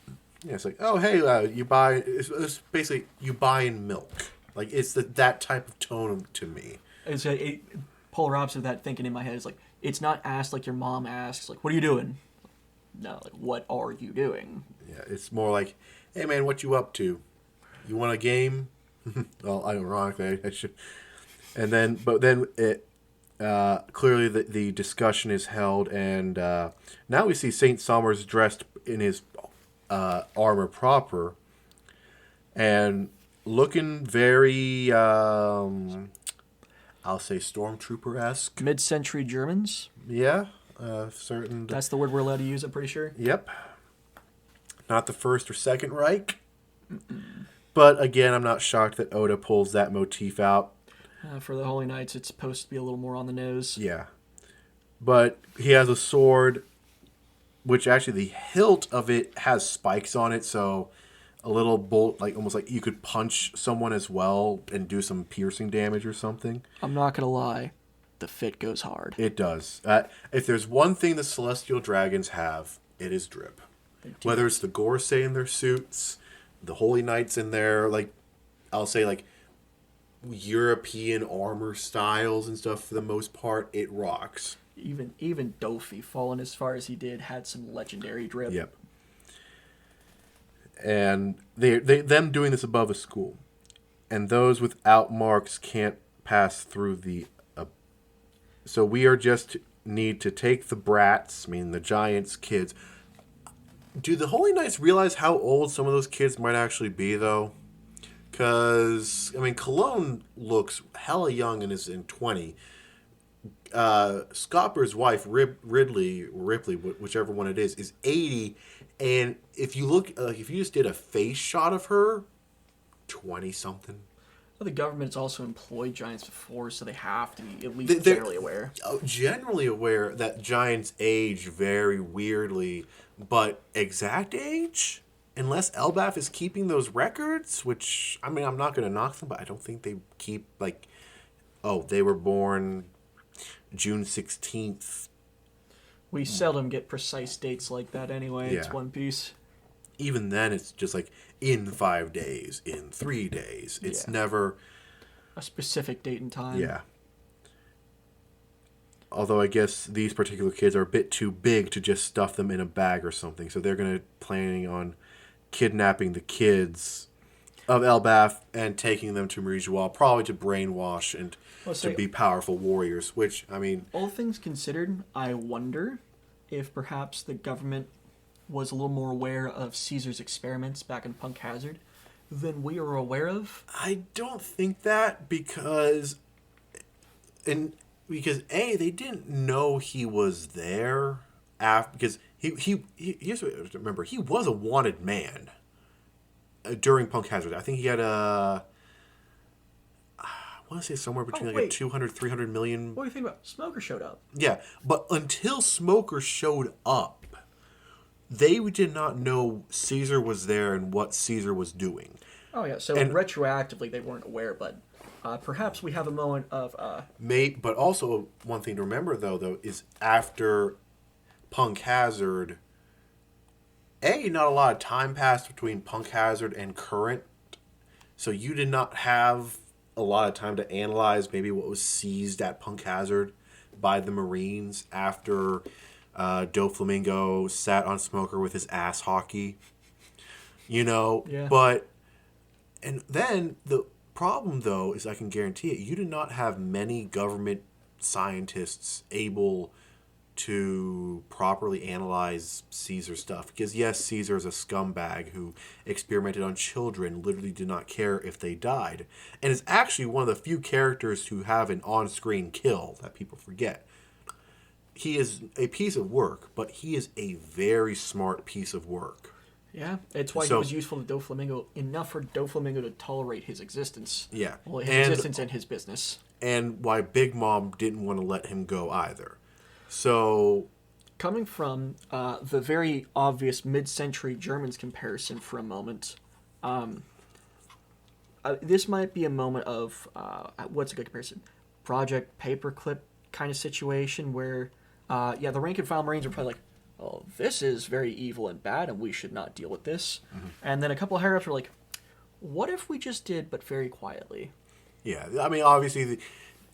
Yeah, it's like, oh, hey, you buy... It's basically, you buy in milk. Like, it's that type of tone to me. It's a polar opposite of that thinking in my head. Is like, it's not asked like your mom asks, like, what are you doing? No, like, what are you doing? Yeah, it's more like, hey man, what you up to? You want a game? Well, ironically, I should. But then it clearly the discussion is held, and now we see Saint Summers dressed in his armor proper, and looking very. I'll say stormtrooper-esque. Mid-century Germans? Yeah, certain... That's the word we're allowed to use, I'm pretty sure? Yep. Not the First or Second Reich. Mm-mm. But, again, I'm not shocked that Oda pulls that motif out. For the Holy Knights, it's supposed to be a little more on the nose. Yeah. But he has a sword, which actually the hilt of it has spikes on it, so... A little bolt, like almost like you could punch someone as well and do some piercing damage or something. I'm not going to lie. The fit goes hard. It does. If there's one thing the Celestial Dragons have, it is drip. Whether it's the Gorsei in their suits, the Holy Knights in their, like, I'll say, like, European armor styles and stuff for the most part, it rocks. Even Dofi, falling as far as he did, had some legendary drip. Yep. And them doing this above a school. And those without marks can't pass through the... so we are just need to take the brats, meaning the Giants' kids. Do the Holy Knights realize how old some of those kids might actually be, though? Because, I mean, Cologne looks hella young and is in 20. Scopper's wife, Ripley, whichever one it is 80. And if you look, if you just did a face shot of her, 20-something. Well, the government's also employed Giants before, so they have to be at least generally aware. Generally aware that Giants age very weirdly, but exact age? Unless Elbaf is keeping those records, which, I mean, I'm not going to knock them, but I don't think they keep, like, oh, they were born June 16th. We seldom get precise dates like that anyway. Yeah. It's One Piece. Even then, it's just like, in 5 days, in 3 days. It's never... a specific date and time. Yeah. Although I guess these particular kids are a bit too big to just stuff them in a bag or something. So they're planning on kidnapping the kids of Elbaf and taking them to Marie-Joie, probably to brainwash and to be powerful warriors, which, I mean... all things considered, I wonder if perhaps the government was a little more aware of Caesar's experiments back in Punk Hazard than we are aware of. I don't think that because A, they didn't know he was there because he here's what, remember, he was a wanted man during Punk Hazard. I think he had I want to say somewhere between a 200, 300 million. What do you think about Smoker showed up? Yeah, but until Smoker showed up, they did not know Caesar was there and what Caesar was doing. Oh yeah, so retroactively they weren't aware, but perhaps we have a moment of... But also, one thing to remember, though, is after Punk Hazard, not a lot of time passed between Punk Hazard and current, so you did not have a lot of time to analyze maybe what was seized at Punk Hazard by the Marines after Doflamingo sat on Smoker with his ass hockey. Yeah. But... and then the problem, though, is I can guarantee it, you do not have many government scientists able to properly analyze Caesar's stuff. Because, yes, Caesar is a scumbag who experimented on children, literally did not care if they died, and is actually one of the few characters who have an on-screen kill that people forget. He is a piece of work, but he is a very smart piece of work. Yeah, it's why he was useful to Doflamingo, enough for Doflamingo to tolerate his existence. Yeah. Well, his existence and his business. And why Big Mom didn't want to let him go either. So... coming from the very obvious mid-century Germans comparison for a moment, this might be a moment of, what's a good comparison? Project Paperclip kind of situation where, the rank-and-file Marines are probably like, oh, this is very evil and bad, and we should not deal with this. Mm-hmm. And then a couple of higher-ups were like, what if we just did, but very quietly? Yeah, I mean, obviously,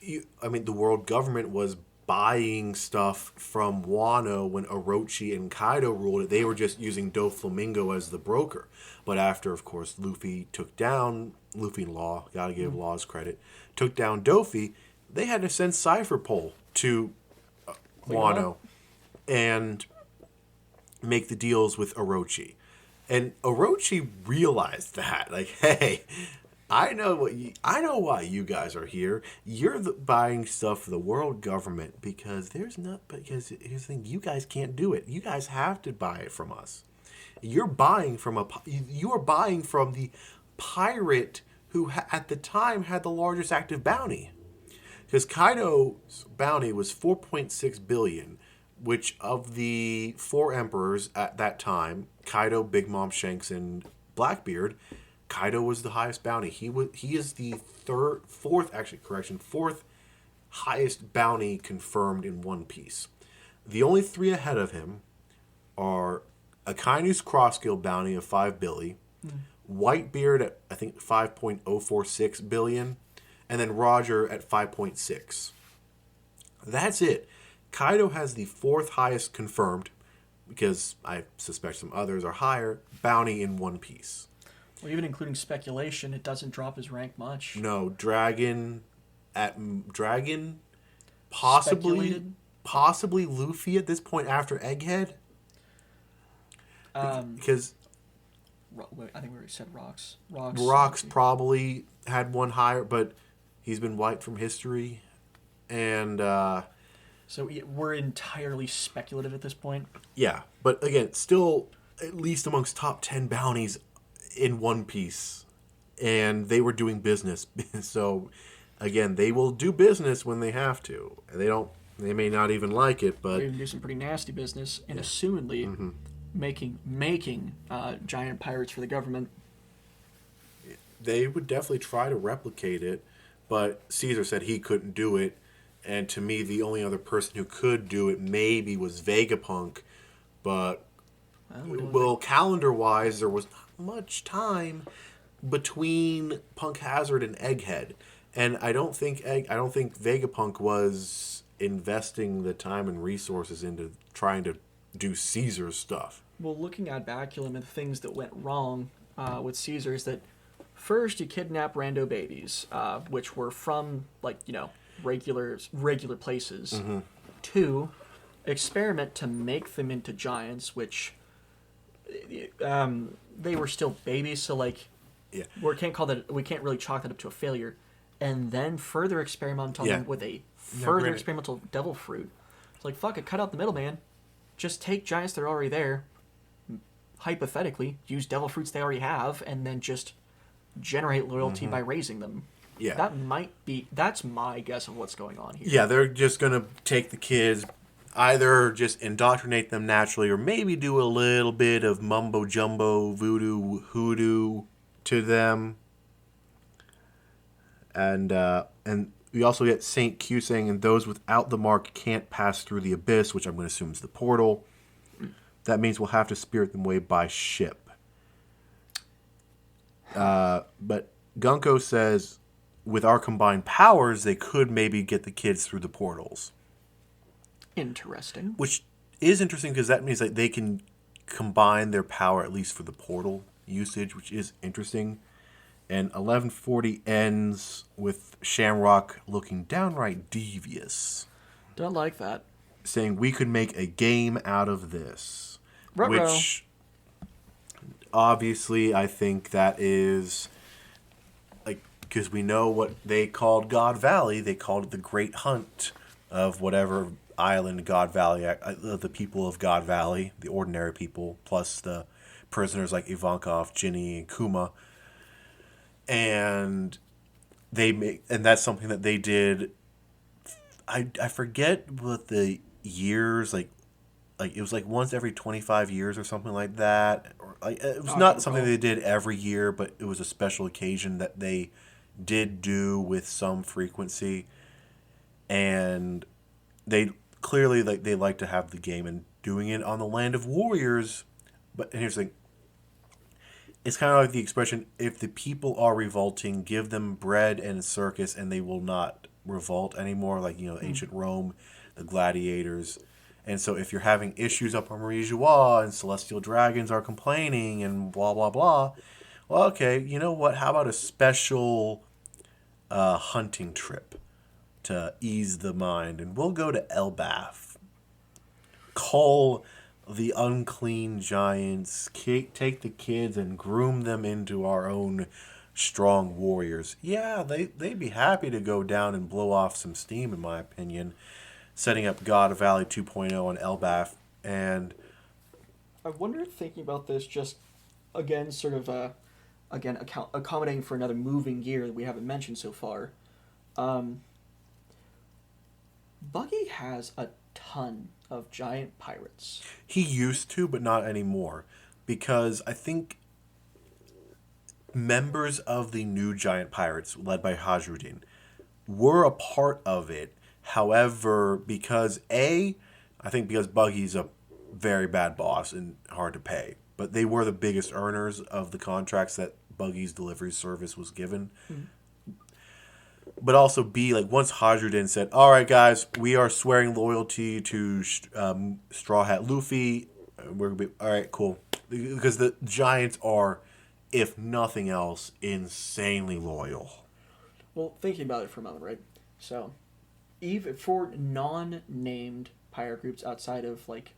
the world government was buying stuff from Wano when Orochi and Kaido ruled it. They were just using Doflamingo as the broker. But after, of course, Luffy and Law, gotta give Law's credit, took down Dofi, they had to send Cypher Pole to Wano and make the deals with Orochi. And Orochi realized that, like, hey, I know why you guys are here. You're buying stuff for the world government because here's the thing, you guys can't do it. You guys have to buy it from us. You are buying from the pirate who at the time had the largest active bounty. Because Kaido's bounty was 4.6 billion, which of the 4 emperors at that time, Kaido, Big Mom, Shanks, and Blackbeard, Kaido was the highest bounty. He is the fourth highest bounty confirmed in One Piece. The only 3 ahead of him are a Kainu's Crossgill bounty of 5 billion, Whitebeard at I think 5.046 billion, and then Roger at 5.6. That's it. Kaido has the fourth highest confirmed, because I suspect some others are higher, bounty in One Piece. Well, even including speculation, it doesn't drop his rank much. No, Dragon, possibly Luffy at this point after Egghead. Because I think we already said Rocks. Rocks probably had one higher, but he's been wiped from history, and so we're entirely speculative at this point. Yeah, but again, still at least amongst top 10 bounties in One Piece, and they were doing business. So again, they will do business when they have to. They may not even like it, but they do some pretty nasty business, and assumedly making giant pirates for the government. They would definitely try to replicate it, but Caesar said he couldn't do it. And to me, the only other person who could do it maybe was Vegapunk. But, calendar-wise, there was not much time between Punk Hazard and Egghead. And I don't think Vegapunk was investing the time and resources into trying to do Caesar's stuff. Well, looking at Baculum and the things that went wrong with Caesar is that first you kidnap rando babies, which were from, regular places. Mm-hmm. 2, experiment to make them into giants, which they were still babies, so we can't really chalk that up to a failure. And then further experiment on them with a further experimental devil fruit. It's fuck it, cut out the middleman. Just take giants that are already there. Hypothetically, use devil fruits they already have, and then just generate loyalty by raising them. Yeah. That's my guess of what's going on here. Yeah, they're just going to take the kids, either just indoctrinate them naturally, or maybe do a little bit of mumbo-jumbo, voodoo, hoodoo to them. And we also get St. Q saying, and those without the mark can't pass through the abyss, which I'm going to assume is the portal. That means we'll have to spirit them away by ship. But Gunko says, with our combined powers, they could maybe get the kids through the portals. Interesting. Which is interesting because that means they can combine their power, at least for the portal usage, which is interesting. And 1140 ends with Shamrock looking downright devious. Don't like that. Saying we could make a game out of this. Ruh-roh. Which, obviously, I think that is... because we know what they called God Valley. They called it the Great Hunt of whatever island God Valley, the people of God Valley, the ordinary people, plus the prisoners like Ivankov, Ginny, and Kuma. And that's something that they did. I forget what the years, like it was once every 25 years or something like that. Or it was not something they did every year, but it was a special occasion that they did do with some frequency. And they clearly they like to have the game, and doing it on the land of warriors. But here's the thing. It's kind of like the expression, if the people are revolting, give them bread and a circus and they will not revolt anymore. Ancient Rome, the gladiators. And so if you're having issues up on Marie Joie and celestial dragons are complaining and blah, blah, blah. Well, okay, you know what? How about a special hunting trip to ease the mind? And we'll go to Elbaf. Cull the unclean giants, take the kids and groom them into our own strong warriors. Yeah, they'd be happy to go down and blow off some steam, in my opinion, setting up God Valley 2.0 on Elbaf. And I wonder, thinking about this, just again, sort of accommodating for another moving gear that we haven't mentioned so far. Buggy has a ton of giant pirates. He used to, but not anymore. Because I think members of the new giant pirates, led by Hajruddin, were a part of it. However, because Buggy's a very bad boss and hard to pay. But they were the biggest earners of the contracts that Buggy's delivery service was given. But also B, like once Hadrian said, all right, guys, we are swearing loyalty to Straw Hat Luffy. We're going to be, all right, cool. Because the Giants are, if nothing else, insanely loyal. Well, thinking about it for a moment, right? So, even for non-named pirate groups outside of, like,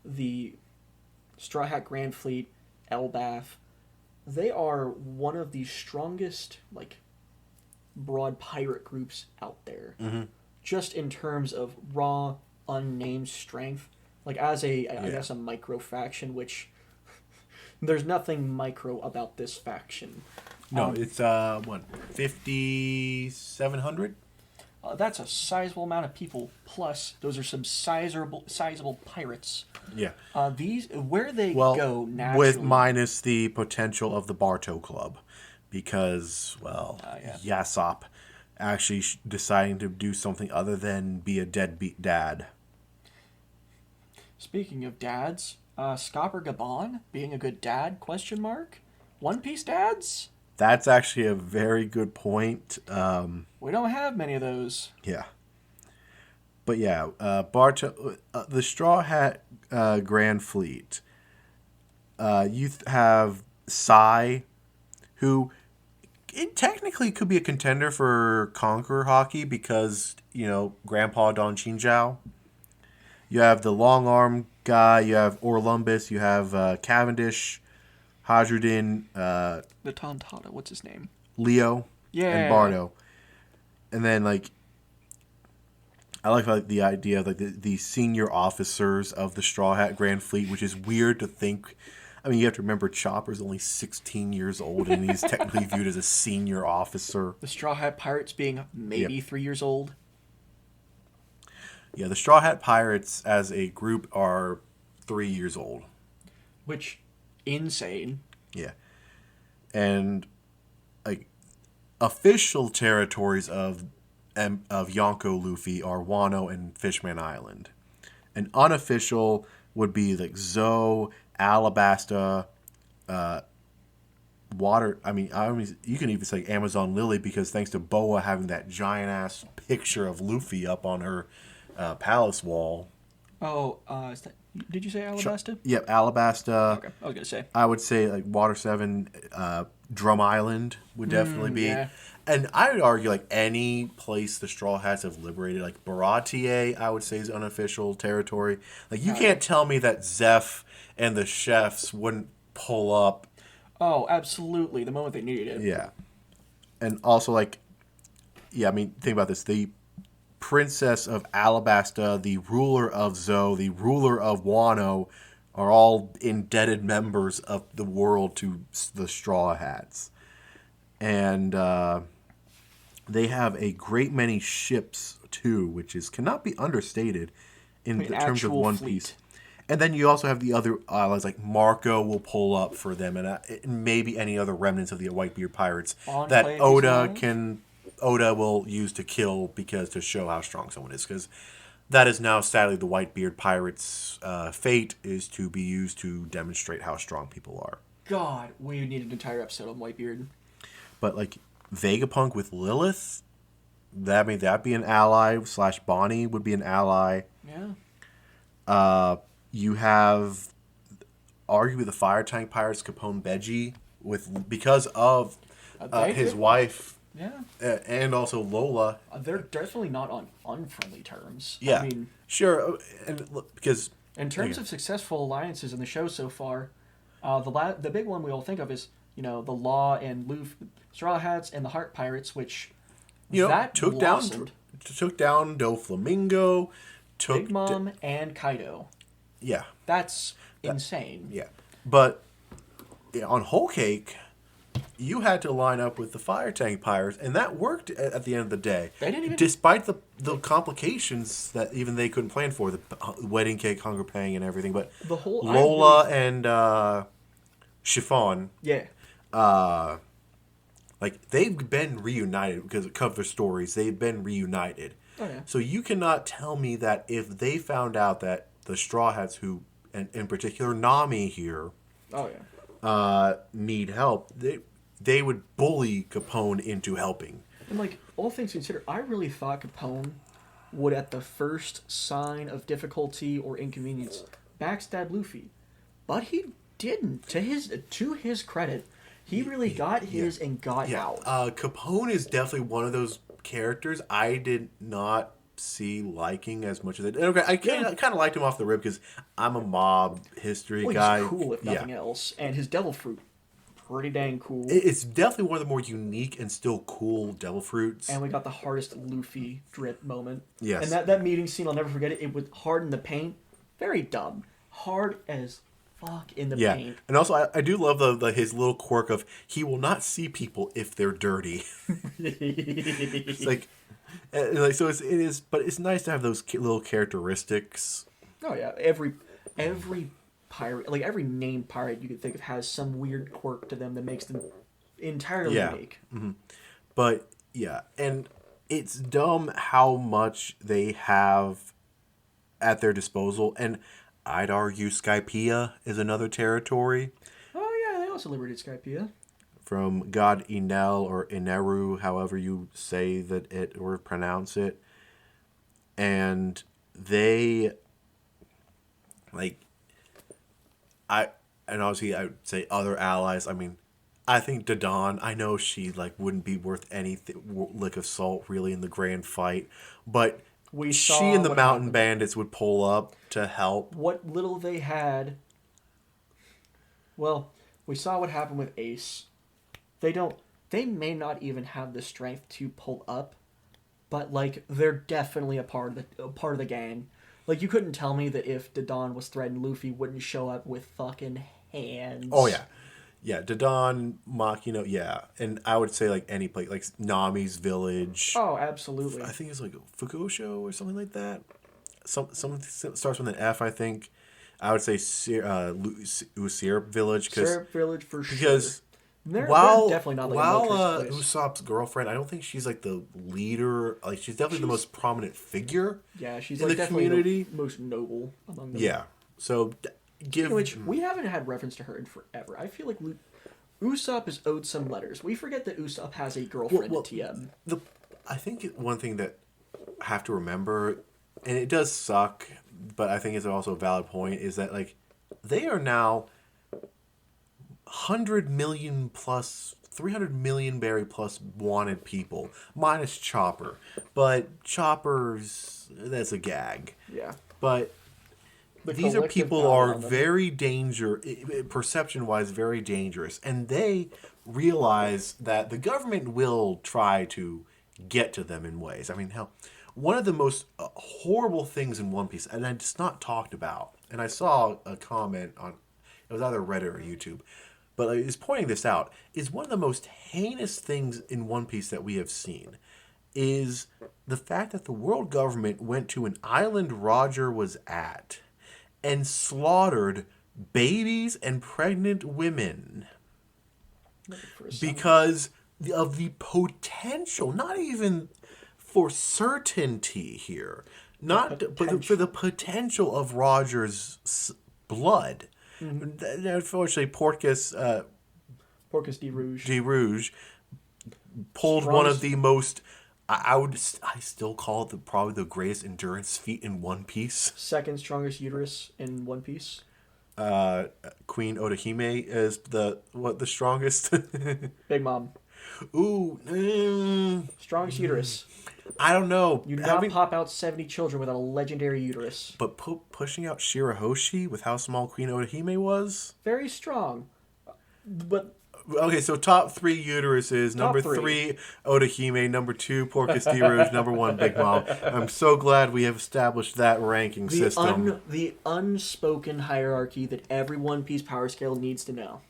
the Straw Hat Grand Fleet, Elbaf, they are one of the strongest, like, broad pirate groups out there. Mm-hmm. Just in terms of raw, unnamed strength. Like, as I guess, a micro faction, which there's nothing micro about this faction. No, it's, 5,700? That's a sizable amount of people. Plus, those are some sizable pirates. Yeah. These where they go naturally. With minus the potential of the Bartow Club. Because, Yasop actually deciding to do something other than be a deadbeat dad. Speaking of dads, Scopper Gabon being a good dad? ? One Piece dads? That's actually a very good point. We don't have many of those. Yeah. But yeah, Bartow, the Straw Hat Grand Fleet. You have Sai, who it technically could be a contender for Conqueror Hockey because, Grandpa Don Chinjiao. You have the long arm guy, you have Orlumbus, you have Cavendish, Hadrian, the Tontata, what's his name? Leo, and Bardo. And then, I like the idea of the senior officers of the Straw Hat Grand Fleet, which is weird to think. I mean, you have to remember Chopper's only 16 years old, and he's technically viewed as a senior officer. The Straw Hat Pirates being maybe 3 years old. Yeah, the Straw Hat Pirates as a group are 3 years old. Which, insane. Yeah. And, official territories of Yonko Luffy are Wano and Fishman Island. And unofficial would be, Zoe, Alabasta, water. I mean, you can even say Amazon Lily because thanks to Boa having that giant ass picture of Luffy up on her palace wall. Oh, did you say Alabasta? Yep, Alabasta. Okay, I was gonna say. I would say Water 7, Drum Island would definitely be. Yeah. And I would argue any place the Straw Hats have liberated, Baratier, I would say is unofficial territory. You can't tell me that Zeph and the chefs wouldn't pull up. Oh, absolutely. The moment they needed it. Yeah. And also, think about this. The Princess of Alabasta, the ruler of Zoe, the ruler of Wano are all indebted members of the world to the Straw Hats. And they have a great many ships, too, which cannot be understated in terms of One Piece. And then you also have the other islands, Marco will pull up for them, and maybe any other remnants of the Whitebeard pirates that Oda will use to kill to show how strong someone is. Because that is now, sadly, the Whitebeard pirates' fate is to be used to demonstrate how strong people are. God, we need an entire episode on Whitebeard. But, Vegapunk with Lilith, that'd be an ally, / Bonnie would be an ally. Yeah. You have arguably the Fire Tank Pirates, Capone Beji, because of his wife. Yeah. And also Lola. They're definitely not on unfriendly terms. Yeah. I mean, sure. And look, because in terms of successful alliances in the show so far, the big one we all think of is the Law and Luffy, Straw Hats, and the Heart Pirates, which took down Doflamingo, Big Mom and Kaido. Yeah. That's insane. Yeah. But on Whole Cake, you had to line up with the Fire Tank Pirates, and that worked at the end of the day. They didn't even... Despite the complications that even they couldn't plan for, the wedding cake, hunger pang, and everything. But the whole Lola and Chiffon... Yeah. They've been reunited because of cover stories. They've been reunited. Oh, yeah. So you cannot tell me that if they found out that the Straw Hats, who and in particular Nami here, Oh yeah. need help, they would bully Capone into helping. And like, all things considered, I really thought Capone would, at the first sign of difficulty or inconvenience, backstab Luffy, but he didn't. To his credit, he really got his and got out. Capone is definitely one of those characters I did not see liking as much as I did. Okay, I kind of liked him off the rip because I'm a mob history guy. He's cool if nothing else, and his devil fruit, pretty dang cool. It's definitely one of the more unique and still cool devil fruits. And we got the hardest Luffy drip moment. Yes. And that meeting scene, I'll never forget it. It was hard in the paint, very dumb, hard as fuck in the paint. And also I do love his little quirk of he will not see people if they're dirty. It's like so it is, but it's nice to have those little characteristics. Oh yeah, every pirate, like every named pirate you could think of, has some weird quirk to them that makes them entirely unique. Mm-hmm. But yeah, and it's dumb how much they have at their disposal, and I'd argue Skypiea is another territory. Oh yeah, they also liberated Skypiea. From God Enel or Ineru, however you say that it or pronounce it. And they, like, and obviously I would say other allies. I mean, I think Dadan, I know she, like, wouldn't be worth any lick of salt, really, in the grand fight. But she and the Mountain Bandits would pull up to help. What little they had. Well, we saw what happened with Ace. They may not even have the strength to pull up, but like they're definitely a part of the gang. Like, you couldn't tell me that if Dadan was threatened, Luffy wouldn't show up with fucking hands. Oh yeah, Dadan, Makino, yeah, and I would say like any place, like Nami's village. Oh, absolutely. I think it's like Fugosho or something like that. Something starts with an F, I think. I would say Usyrup village Syrup village for sure. Because they're definitely not like a Usopp's girlfriend, I don't think she's like the leader. Like, she's definitely the most prominent figure. Yeah, she's in like the definitely community. The most noble among them. Yeah, so which we haven't had reference to her in forever. I feel like Usopp is owed some letters. We forget that Usopp has a girlfriend at TM. I think one thing that I have to remember, and it does suck, but I think it's also a valid point, is that like they are now 100 million plus, 300 million berry plus wanted people, minus Chopper. But Chopper's, that's a gag. Yeah. But these are people are very perception-wise, very dangerous. And they realize that the government will try to get to them in ways. I mean, hell, one of the most horrible things in One Piece, and it's not talked about, and I saw a comment on, it was either Reddit or YouTube, but is pointing this out, is one of the most heinous things in One Piece that we have seen is the fact that the world government went to an island Roger was at and slaughtered babies and pregnant women because of the potential, not even for certainty here, but for the potential of Roger's blood. Mm-hmm. Unfortunately, Porcus de Rouge pulled one of the most, I still call it probably the greatest endurance feat in One Piece. Second strongest uterus in One Piece. Queen Otohime is the strongest. Big Mom. Ooh. Strongest uterus. I don't know. You do not pop out 70 children without a legendary uterus. But pushing out Shirahoshi with how small Queen Otohime was? Very strong. But okay, so top 3 uteruses. Number 3, Otohime. Number 2, Porcus de Rouge. Number 1, Big Mom. I'm so glad we have established that ranking system. The unspoken hierarchy that every One Piece power scale needs to know.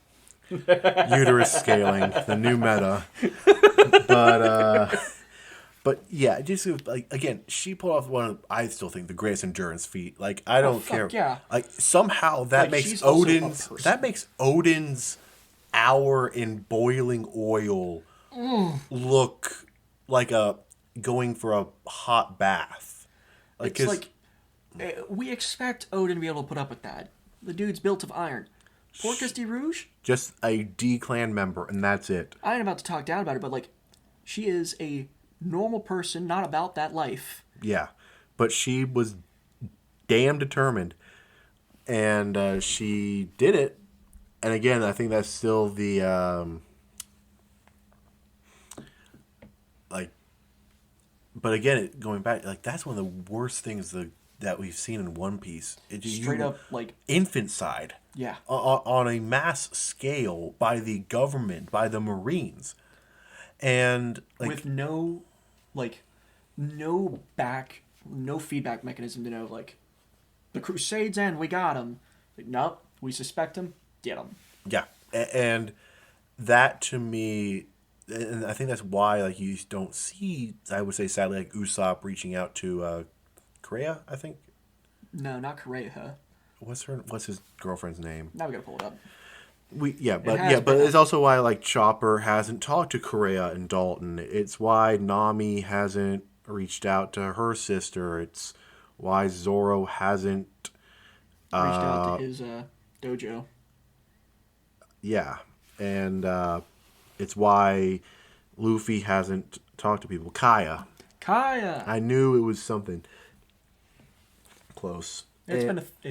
Uterus scaling, the new meta. But yeah, just like, again, she pulled off one of, I still think, the greatest endurance feat. Like, I don't care. Yeah. Like, somehow that makes Odin's hour in boiling oil look like going for a hot bath. Like, it's like we expect Odin to be able to put up with that. The dude's built of iron. Porcus de Rouge? Just a D-clan member, and that's it. I ain't about to talk down about her, but, like, she is a normal person, not about that life. Yeah. But she was damn determined. And she did it. And again, I think that's still the... But again, going back, like, that's one of the worst things that we've seen in One Piece. Straight up, like... Infanticide. Yeah. On a mass scale by the government, by the Marines. And, like... With no feedback mechanism to know, like, the Crusades end, we got him. Like, nope, we suspect him, get him. Yeah. And that, to me... And I think that's why, like, you don't see, I would say, sadly, like, Usopp reaching out to Korea, I think. No, not Korea. What's his girlfriend's name? Now we gotta pull it up. But it's also why, like, Chopper hasn't talked to Korea and Dalton. It's why Nami hasn't reached out to her sister. It's why Zoro hasn't reached out to his dojo. Yeah, and it's why Luffy hasn't talked to people. Kaya. I knew it was something close. It's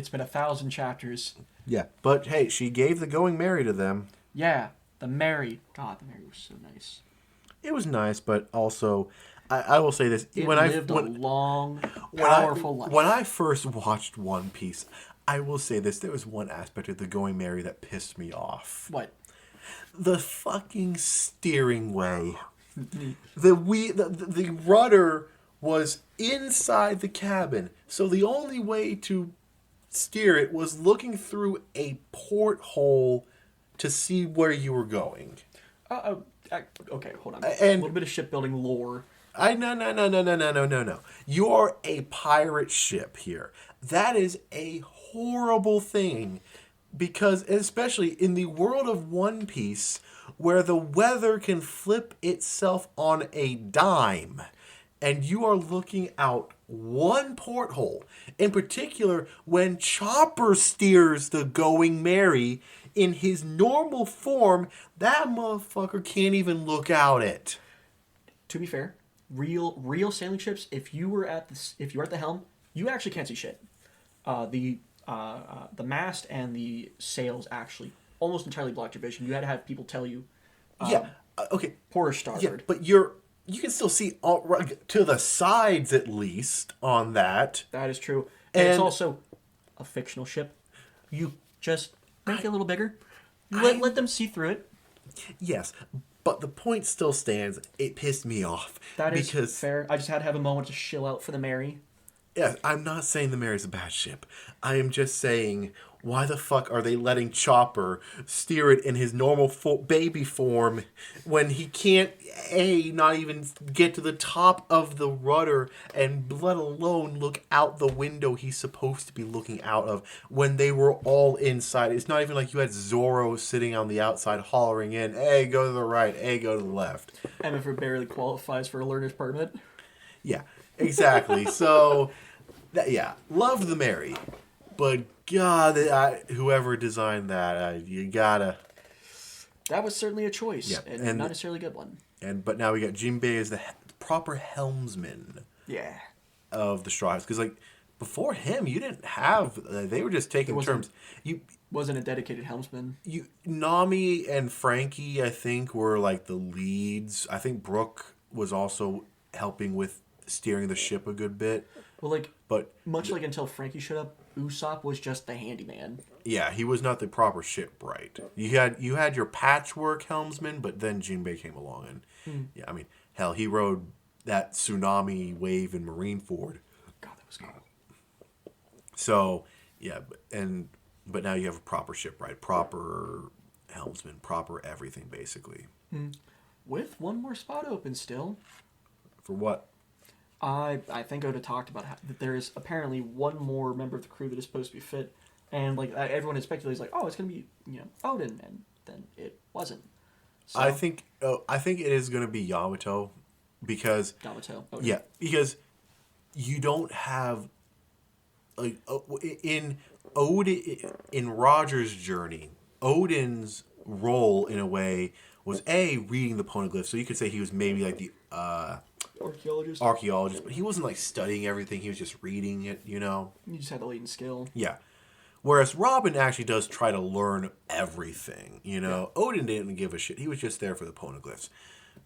been 1,000 chapters. Yeah, but hey, she gave the going merry to them. Yeah, the Mary. God, the Mary was so nice. It was nice, but also, I will say this: It lived a long, powerful life. When I first watched One Piece, I will say this: there was one aspect of the going merry that pissed me off. What? The fucking steering way. The rudder was inside the cabin, so the only way to steer it was looking through a porthole to see where you were going. Okay, hold on. And a little bit of shipbuilding lore. No. You're a pirate ship here. That is a horrible thing. Because, especially in the world of One Piece, where the weather can flip itself on a dime, and you are looking out one porthole, in particular, when Chopper steers the Going Merry in his normal form, that motherfucker can't even look out it. To be fair, real sailing ships, if you were at the helm, you actually can't see shit. The mast and the sails actually almost entirely blocked your vision. You had to have people tell you. Okay. Port starboard. Yeah, but you can still see to the sides at least on that. That is true. And it's also a fictional ship. You just make it a little bigger. Let them see through it. Yes, but the point still stands. It pissed me off. That is fair. I just had to have a moment to chill out for the Mary. Yeah, I'm not saying the Mary's a bad ship. I am just saying, why the fuck are they letting Chopper steer it in his normal baby form when he can't, not even get to the top of the rudder and let alone look out the window he's supposed to be looking out of when they were all inside? It's not even like you had Zoro sitting on the outside hollering in, hey, go to the right, hey, go to the left. Emma barely qualifies for a learner's permit. Yeah, exactly. So, loved the Mary, but God, whoever designed that, you gotta. That was certainly a choice, and not necessarily a good one. But now we got Jinbei as the proper helmsman. Yeah. Of the Straw Hats, because like before him, you didn't have. They were just taking turns. You wasn't a dedicated helmsman. Nami and Frankie, I think, were like the leads. I think Brooke was also helping with steering the ship a good bit. Well, like until Frankie showed up, Usopp was just the handyman. Yeah, he was not the proper shipwright. You had your patchwork helmsman, but then Jinbei came along and I mean, hell, he rode that tsunami wave in Marineford. God, that was cool. So but now you have a proper shipwright, proper helmsman, proper everything basically. With one more spot open still. For what? I think I would have talked about that there is apparently one more member of the crew that is supposed to be fit, and like everyone is speculating, like, oh, it's gonna be Odin, and then it wasn't. So, I think it is gonna be Yamato, because Odin. Yeah, because you don't have like in Odin in Roger's journey, Odin's role in a way was reading the poneglyphs. So you could say he was maybe like the archaeologist, but he wasn't like studying everything. He was just reading it, You just had the latent skill. Yeah. Whereas Robin actually does try to learn everything, Yeah. Odin didn't give a shit. He was just there for the poneglyphs.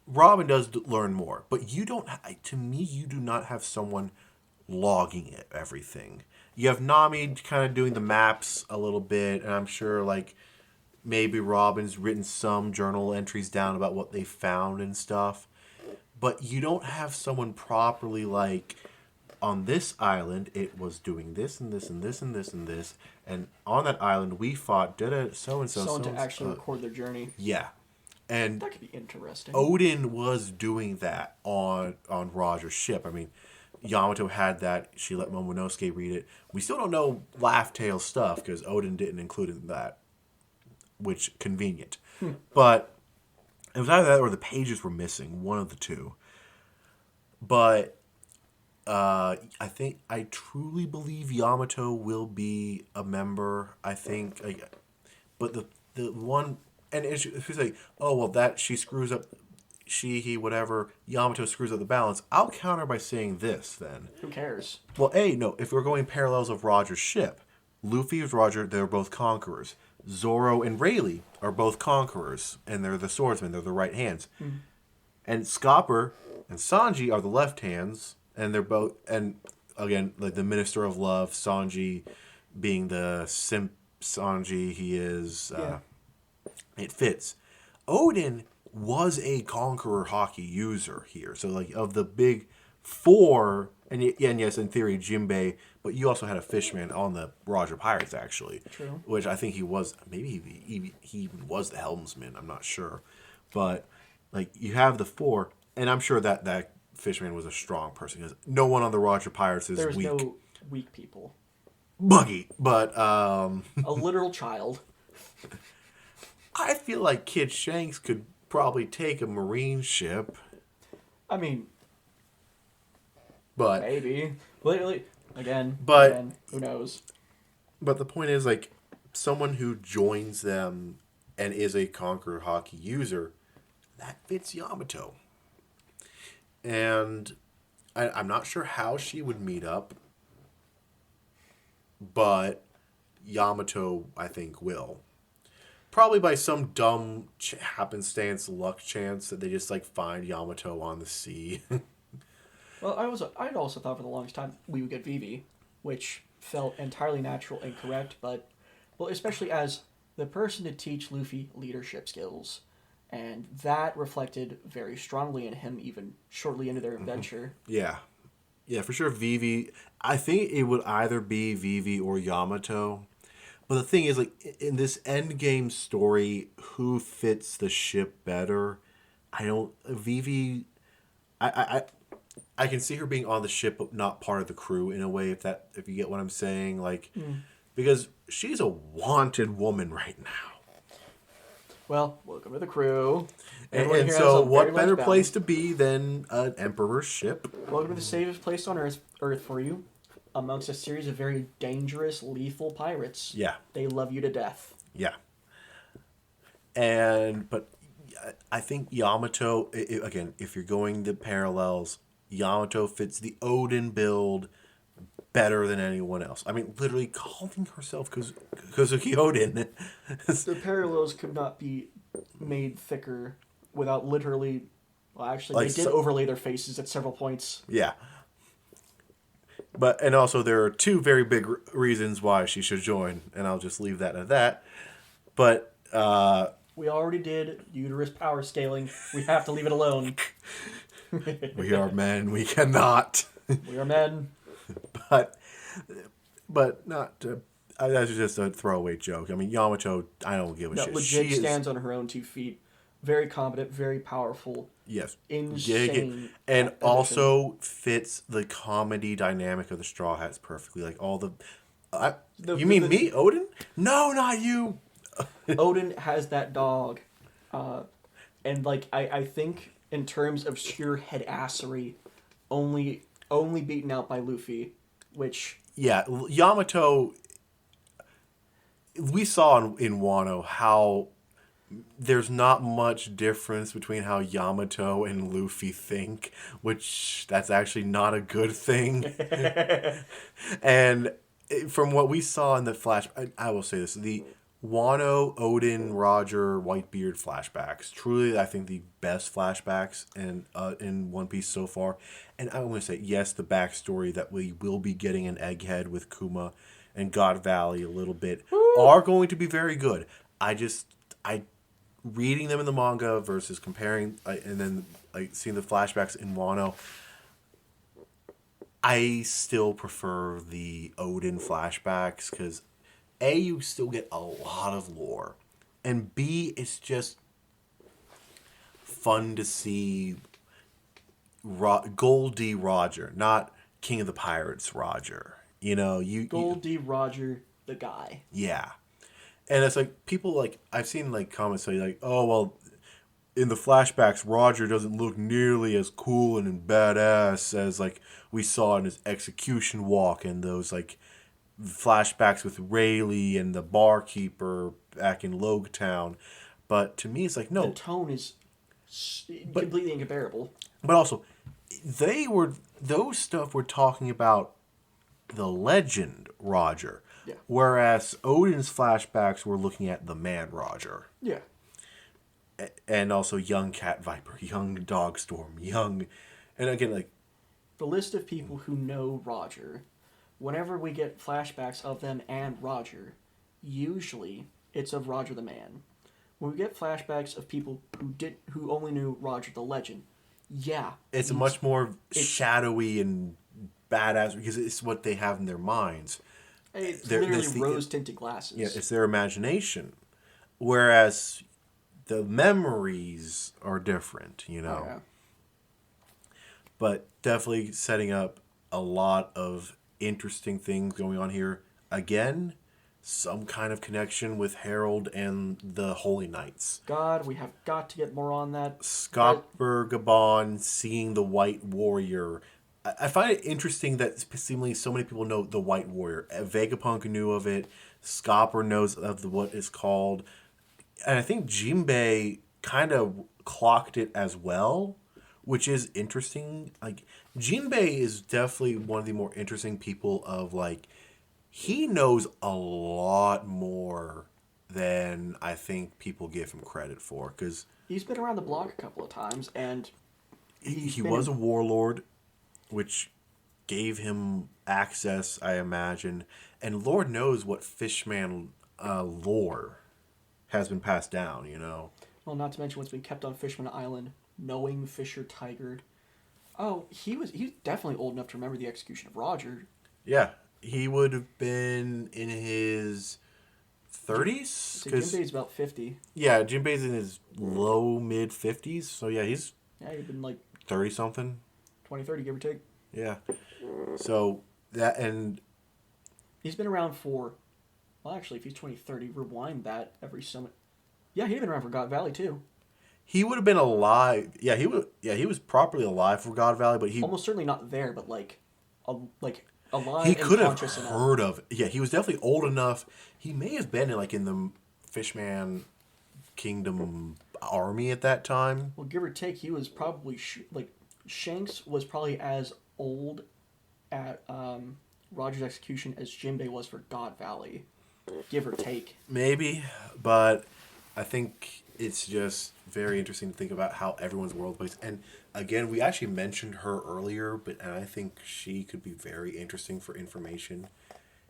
Robin does learn more, but you don't. To me, you do not have someone logging everything. You have Nami kind of doing the maps a little bit, and I'm sure like maybe Robin's written some journal entries down about what they found and stuff. But you don't have someone properly like, on this island it was doing this and this and this and this and this, and on that island we fought so and so. Someone to actually record their journey. Yeah. And that could be interesting. Odin was doing that on Roger's ship. I mean, Yamato had that. She let Momonosuke read it. We still don't know Laugh Tale stuff because Odin didn't include it in that, which convenient. But it was either that or the pages were missing, one of the two. But I truly believe Yamato will be a member. I think, but the one, and it's like, oh well, that she screws up. He, whatever, Yamato screws up the balance. I'll counter by saying this, then. Who cares? Well, no, if we're going parallels of Roger's ship, Luffy is Roger, they're both conquerors. Zoro and Rayleigh are both conquerors, and they're the swordsmen, they're the right hands. Mm-hmm. And Scopper and Sanji are the left hands, and they're both, and again, like the Minister of Love, Sanji being the simp Sanji, he is, it fits. Odin was a conqueror hockey user here. So, like, of the big four, and yes, in theory, Jinbei, but you also had a fishman on the Roger Pirates, actually. True. Which I think he was, maybe he even was the helmsman, I'm not sure. But, like, you have the four, and I'm sure that fishman was a strong person, because no one on the Roger Pirates is weak. There's no weak people. Buggy, but, a literal child. I feel like Kid Shanks could probably take a marine ship. I mean, but maybe. Again, who knows? But the point is, like, someone who joins them and is a conqueror hockey user, that fits Yamato. And I'm not sure how she would meet up, but Yamato, I think, will. Probably by some dumb happenstance luck chance that they just like find Yamato on the sea. Well, I'd also thought for the longest time we would get Vivi, which felt entirely natural and correct, but especially as the person to teach Luffy leadership skills, and that reflected very strongly in him even shortly into their adventure. Yeah, for sure. Vivi, I think it would either be Vivi or Yamato. But the thing is, like, in this endgame story, who fits the ship better? Vivi, I can see her being on the ship, but not part of the crew in a way, if you get what I'm saying. Like, because she's a wanted woman right now. Well, welcome to the crew. And so what better place to be than an Emperor's ship? Welcome to the safest place on Earth for you. Amongst a series of very dangerous, lethal pirates. Yeah. They love you to death. Yeah. But I think Yamato, again, if you're going the parallels, Yamato fits the Odin build better than anyone else. I mean, literally calling herself Kozuki Odin. The parallels could not be made thicker without literally... Well, actually, they did overlay their faces at several points. Yeah. And also there are two very big reasons why she should join, and I'll just leave that at that. But we already did uterus power scaling. We have to leave it alone. We are men. We cannot. We are men. But not. That's just a throwaway joke. I mean, Yamato, I don't give a shit. Legit stands on her own 2 feet. Very competent, very powerful. Yes. Insane. And also fits the comedy dynamic of the Straw Hats perfectly. Like all the... you mean me, Odin? No, not you. Odin has that dog. And like, I think in terms of sheer head-assery, only beaten out by Luffy, which... Yeah, Yamato... we saw in Wano how there's not much difference between how Yamato and Luffy think, which that's actually not a good thing. And from what we saw in the flash, I will say this: the Wano, Odin, Roger, Whitebeard flashbacks, truly, I think the best flashbacks in One Piece so far. And I'm going to say yes, the backstory that we will be getting in Egghead with Kuma and God Valley a little bit are going to be very good. I reading them in the manga versus comparing and then seeing the flashbacks in Wano, I still prefer the Odin flashbacks because A, you still get a lot of lore, and B, it's just fun to see Gold D Roger, not King of the Pirates Roger. You know, Gold D Roger, the guy. Yeah. And it's like, people, like, I've seen, like, comments say, like, oh, well, in the flashbacks, Roger doesn't look nearly as cool and badass as, like, we saw in his execution walk and those, like, flashbacks with Rayleigh and the barkeeper back in Logetown. But to me, it's like, no. The tone is completely incomparable. But also, those stuff were talking about the legend Roger. Yeah. Whereas Odin's flashbacks were looking at the man Roger. Yeah. And also young Cat Viper, young Dogstorm, young... And again, like... The list of people who know Roger, whenever we get flashbacks of them and Roger, usually it's of Roger the man. When we get flashbacks of people who only knew Roger the legend, yeah. It's much more shadowy and badass because it's what they have in their minds. It's literally rose-tinted glasses. Yeah, it's their imagination. Whereas the memories are different, you know. Oh, yeah. But definitely setting up a lot of interesting things going on here. Again, some kind of connection with Harold and the Holy Knights. God, we have got to get more on that. Scopper Gabon seeing the White Warrior. I find it interesting that seemingly so many people know the White Warrior. Vegapunk knew of it. Scopper knows of what it's called. And I think Jinbei kind of clocked it as well, which is interesting. Like, Jinbei is definitely one of the more interesting people of, like, he knows a lot more than I think people give him credit for. Because he's been around the block a couple of times, and he was a warlord, which gave him access, I imagine. And Lord knows what Fishman lore has been passed down, you know. Well, not to mention what's been kept on Fishman Island, knowing Fisher Tigered. Oh, he's definitely old enough to remember the execution of Roger. Yeah, he would have been in his 30s. So Jinbei's about 50. Yeah, Jinbei's in his low, mid-50s. So yeah, he's... Yeah, he'd been like... 30-something. 20, 30, give or take. Yeah. So, that and... He's been around for... Well, actually, if he's 20, 30, rewind that every summit. Yeah, he'd been around for God Valley, too. He would have been alive. Yeah, he was properly alive for God Valley, but he... Almost certainly not there, but, alive he and could have conscious enough. heard of... Yeah, he was definitely old enough. He may have been, in the Fishman Kingdom army at that time. Well, give or take, he was probably... Shanks was probably as old at Roger's execution as Jinbei was for God Valley. Give or take. Maybe, but I think it's just very interesting to think about how everyone's world plays. And again, we actually mentioned her earlier, and I think she could be very interesting for information,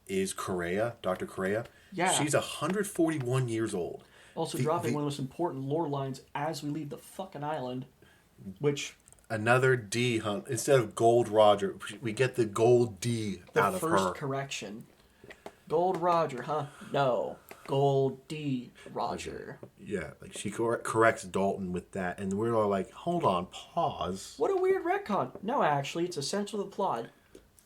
is Correa, Dr. Correa. Yeah. She's 141 years old. Also dropping one of the most important lore lines as we leave the fucking island, which... Another D hunt. Instead of Gold Roger, we get the Gold D out of her. The first correction. Gold Roger, huh? No. Gold D Roger. Yeah, like she corrects Dalton with that, and we're all like, hold on, pause. What a weird retcon. No, actually, it's essential to the plot.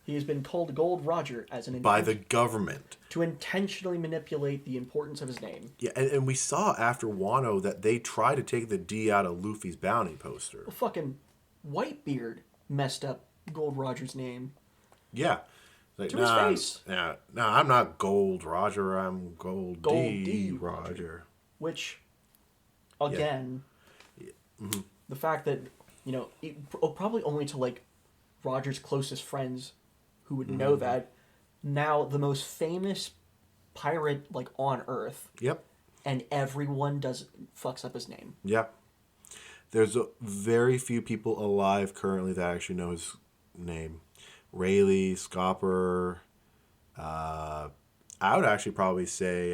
He has been called Gold Roger as an... By the government. To intentionally manipulate the importance of his name. Yeah, and we saw after Wano that they tried to take the D out of Luffy's bounty poster. Well, fucking Whitebeard messed up Gold Roger's name. Yeah. Like, To his face. Nah, I'm not Gold Roger. I'm Gold Gold D D Roger. Which, again, the fact that, probably only to, like, Roger's closest friends who would know that, now the most famous pirate, like, on Earth. Yep. And everyone fucks up his name. Yeah. There's very few people alive currently that actually know his name. Rayleigh, Scopper. I would actually probably say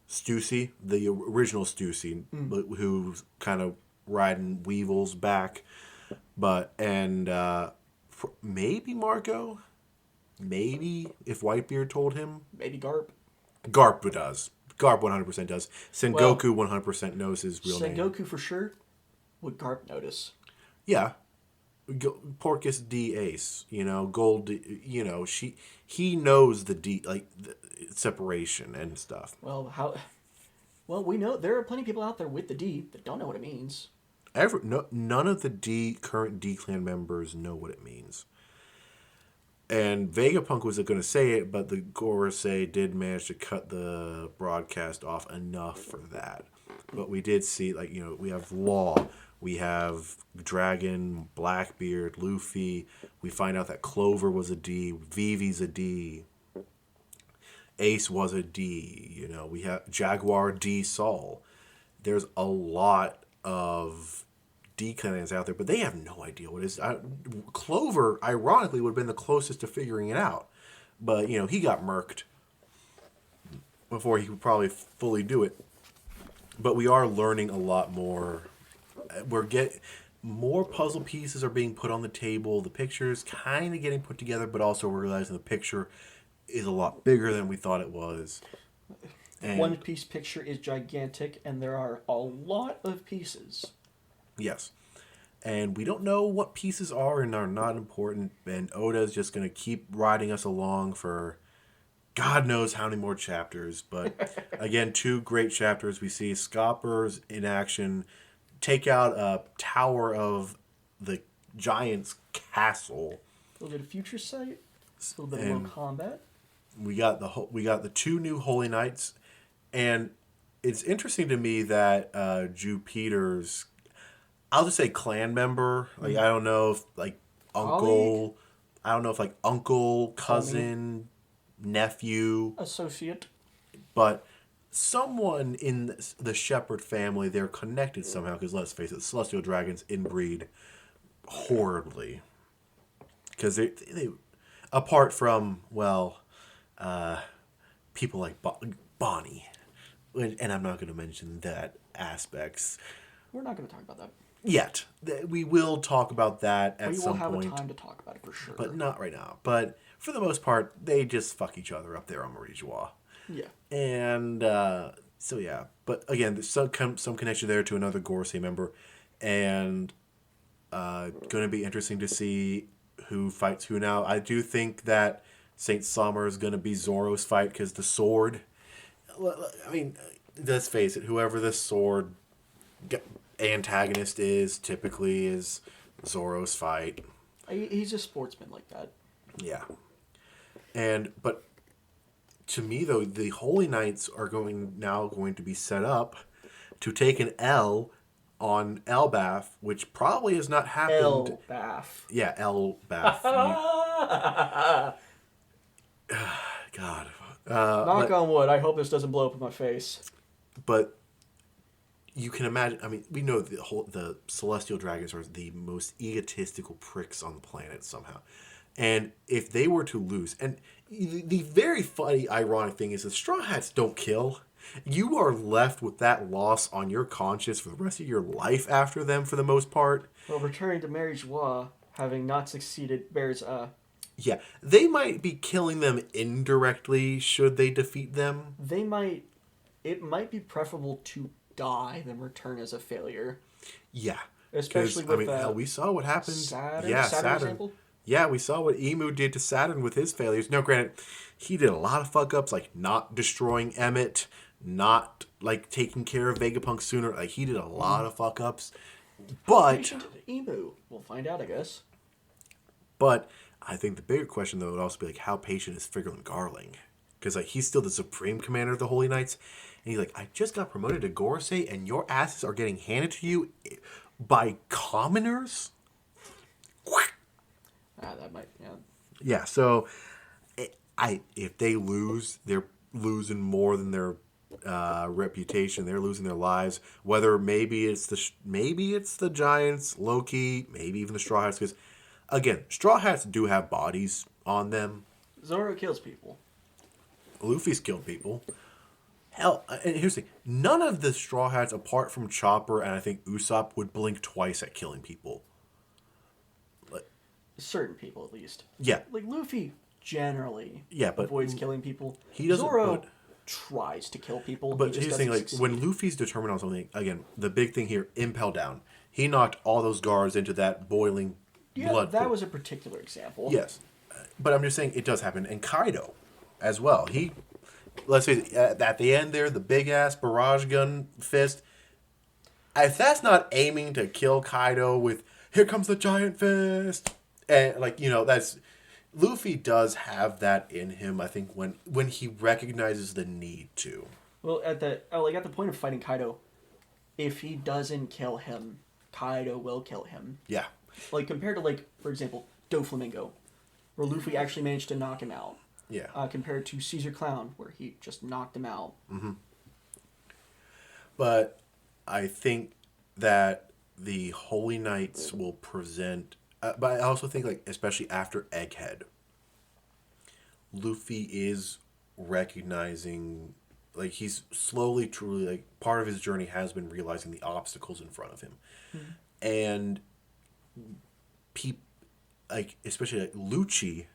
Stussy, the original Stussy, who's kind of riding Weevil's back. Maybe Marco. Maybe if Whitebeard told him. Maybe Garp. Garp does. Garp 100% does. Sengoku 100% knows his real name. Sengoku for sure. Would Garp notice? Yeah. Porcus D Ace, Gold, he knows the D, like, the separation and stuff. Well, we know there are plenty of people out there with the D that don't know what it means. None of the current D clan members know what it means. And Vegapunk was going to say it, but the Gorosei did manage to cut the broadcast off enough for that. But we did see, like, we have Law, we have Dragon, Blackbeard, Luffy. We find out that Clover was a D, Vivi's a D, Ace was a D. We have Jaguar D Sol. There's a lot of D clans out there, but they have no idea what it is. Clover, ironically, would have been the closest to figuring it out. But, he got murked before he could probably fully do it. But we are learning a lot more. More puzzle pieces are being put on the table. The picture's kind of getting put together, but also we're realizing the picture is a lot bigger than we thought it was. And One Piece picture is gigantic, and there are a lot of pieces. Yes. And we don't know what pieces are and are not important. And Oda's just going to keep riding us along for God knows how many more chapters. But again, 2 great chapters. We see Scoppers in action take out a tower of the giant's castle. A little bit of future sight. A little bit more combat. We got the 2 new Holy Knights. And it's interesting to me that Jupiter's, I'll just say clan member. Like, I don't know if, like, uncle. I don't know if, like, uncle, cousin, nephew. Associate. But someone in the Shepherd family, they're connected somehow. Because let's face it, Celestial Dragons inbreed horribly. Because they apart from, people like Bonnie. And I'm not going to mention that aspects. We're not going to talk about that. Yet. We will talk about that at some point. We will have a time to talk about it for sure. But not right now. But for the most part, they just fuck each other up there on Marie Joie. Yeah. And so, yeah. But again, there's some connection there to another Gorosei member. And going to be interesting to see who fights who now. I do think that Saint Summer is going to be Zoro's fight because the sword. I mean, let's face it, whoever this sword antagonist is typically is Zoro's fight. He's a sportsman like that. Yeah. But to me though, the Holy Knights are going to be set up to take an L on Elbaf, which probably has not happened. Elbaf. Yeah, Elbaf. God. Knock on wood. I hope this doesn't blow up in my face. But you can imagine. I mean, we know the Celestial Dragons are the most egotistical pricks on the planet somehow, and if they were to lose, and the very funny, ironic thing is, the Straw Hats don't kill. You are left with that loss on your conscience for the rest of your life after them, for the most part. Well, returning to Mary Joie, having not succeeded, bears Yeah, they might be killing them indirectly should they defeat them. It might be preferable to die than return as a failure. Yeah. Especially with hell, we saw what happened. Saturn. Yeah, Saturn example? Yeah, we saw what Emu did to Saturn with his failures. Now, granted, he did a lot of fuck-ups, like not destroying Emmett, not, like, taking care of Vegapunk sooner. Like, he did a lot of fuck-ups. But Emu. We'll find out, I guess. But I think the bigger question, though, would also be, like, how patient is Figurlin Garling? Because, like, he's still the supreme commander of the Holy Knights. And he's like, I just got promoted to Gorosei, and your asses are getting handed to you by commoners? That might, yeah. Yeah, so if they lose, they're losing more than their reputation. They're losing their lives. Whether maybe it's the Giants, Loki, maybe even the Straw Hats. Because again, Straw Hats do have bodies on them. Zoro kills people. Luffy's killed people. Hell, and here's the thing: none of the Straw Hats, apart from Chopper and I think Usopp, would blink twice at killing people. Certain people, at least. Yeah, Like Luffy generally but avoids killing people. He doesn't. Zoro tries to kill people. But here's the thing: like when Luffy's determined on something, again, the big thing here, Impel Down. He knocked all those guards into that boiling blood. That was a particular example. Yes, but I'm just saying it does happen. And Kaido, as well. Let's say at the end there, the big ass barrage gun fist. If that's not aiming to kill Kaido with "Here comes the giant fist," and that's Luffy does have that in him. I think when he recognizes the need to. Well, at the point of fighting Kaido, if he doesn't kill him, Kaido will kill him. Yeah. Like compared to for example, Doflamingo, where Luffy actually managed to knock him out. Yeah. Compared to Caesar Clown, where he just knocked him out. Mm-hmm. But I think that the Holy Knights will present. But I also think, especially after Egghead, Luffy is recognizing, he's slowly, truly, part of his journey has been realizing the obstacles in front of him. Mm-hmm. And especially Lucci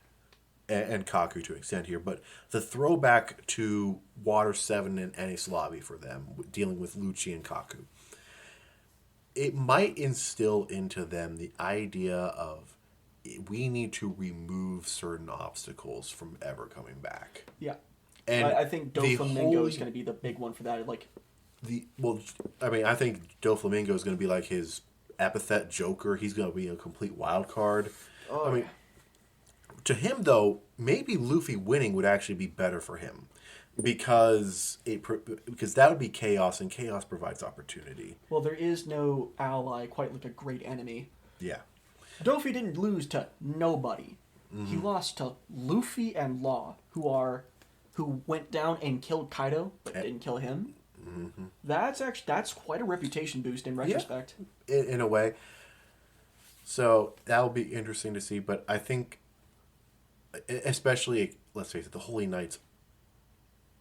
and Kaku to an extent here, but the throwback to Water 7 and Enies Lobby for them, dealing with Lucci and Kaku, it might instill into them the idea of we need to remove certain obstacles from ever coming back. Yeah. And I think Doflamingo is going to be the big one for that. I think Doflamingo is going to be like his epithet Joker. He's going to be a complete wild card. Oh. To him, though, maybe Luffy winning would actually be better for him. Because that would be chaos, and chaos provides opportunity. Well, there is no ally quite like a great enemy. Yeah. Dofi didn't lose to nobody. Mm-hmm. He lost to Luffy and Law, who went down and killed Kaido, but didn't kill him. Mm-hmm. That's quite a reputation boost in retrospect. Yeah, in a way. So that'll be interesting to see, but I think, especially, let's face it, the Holy Knights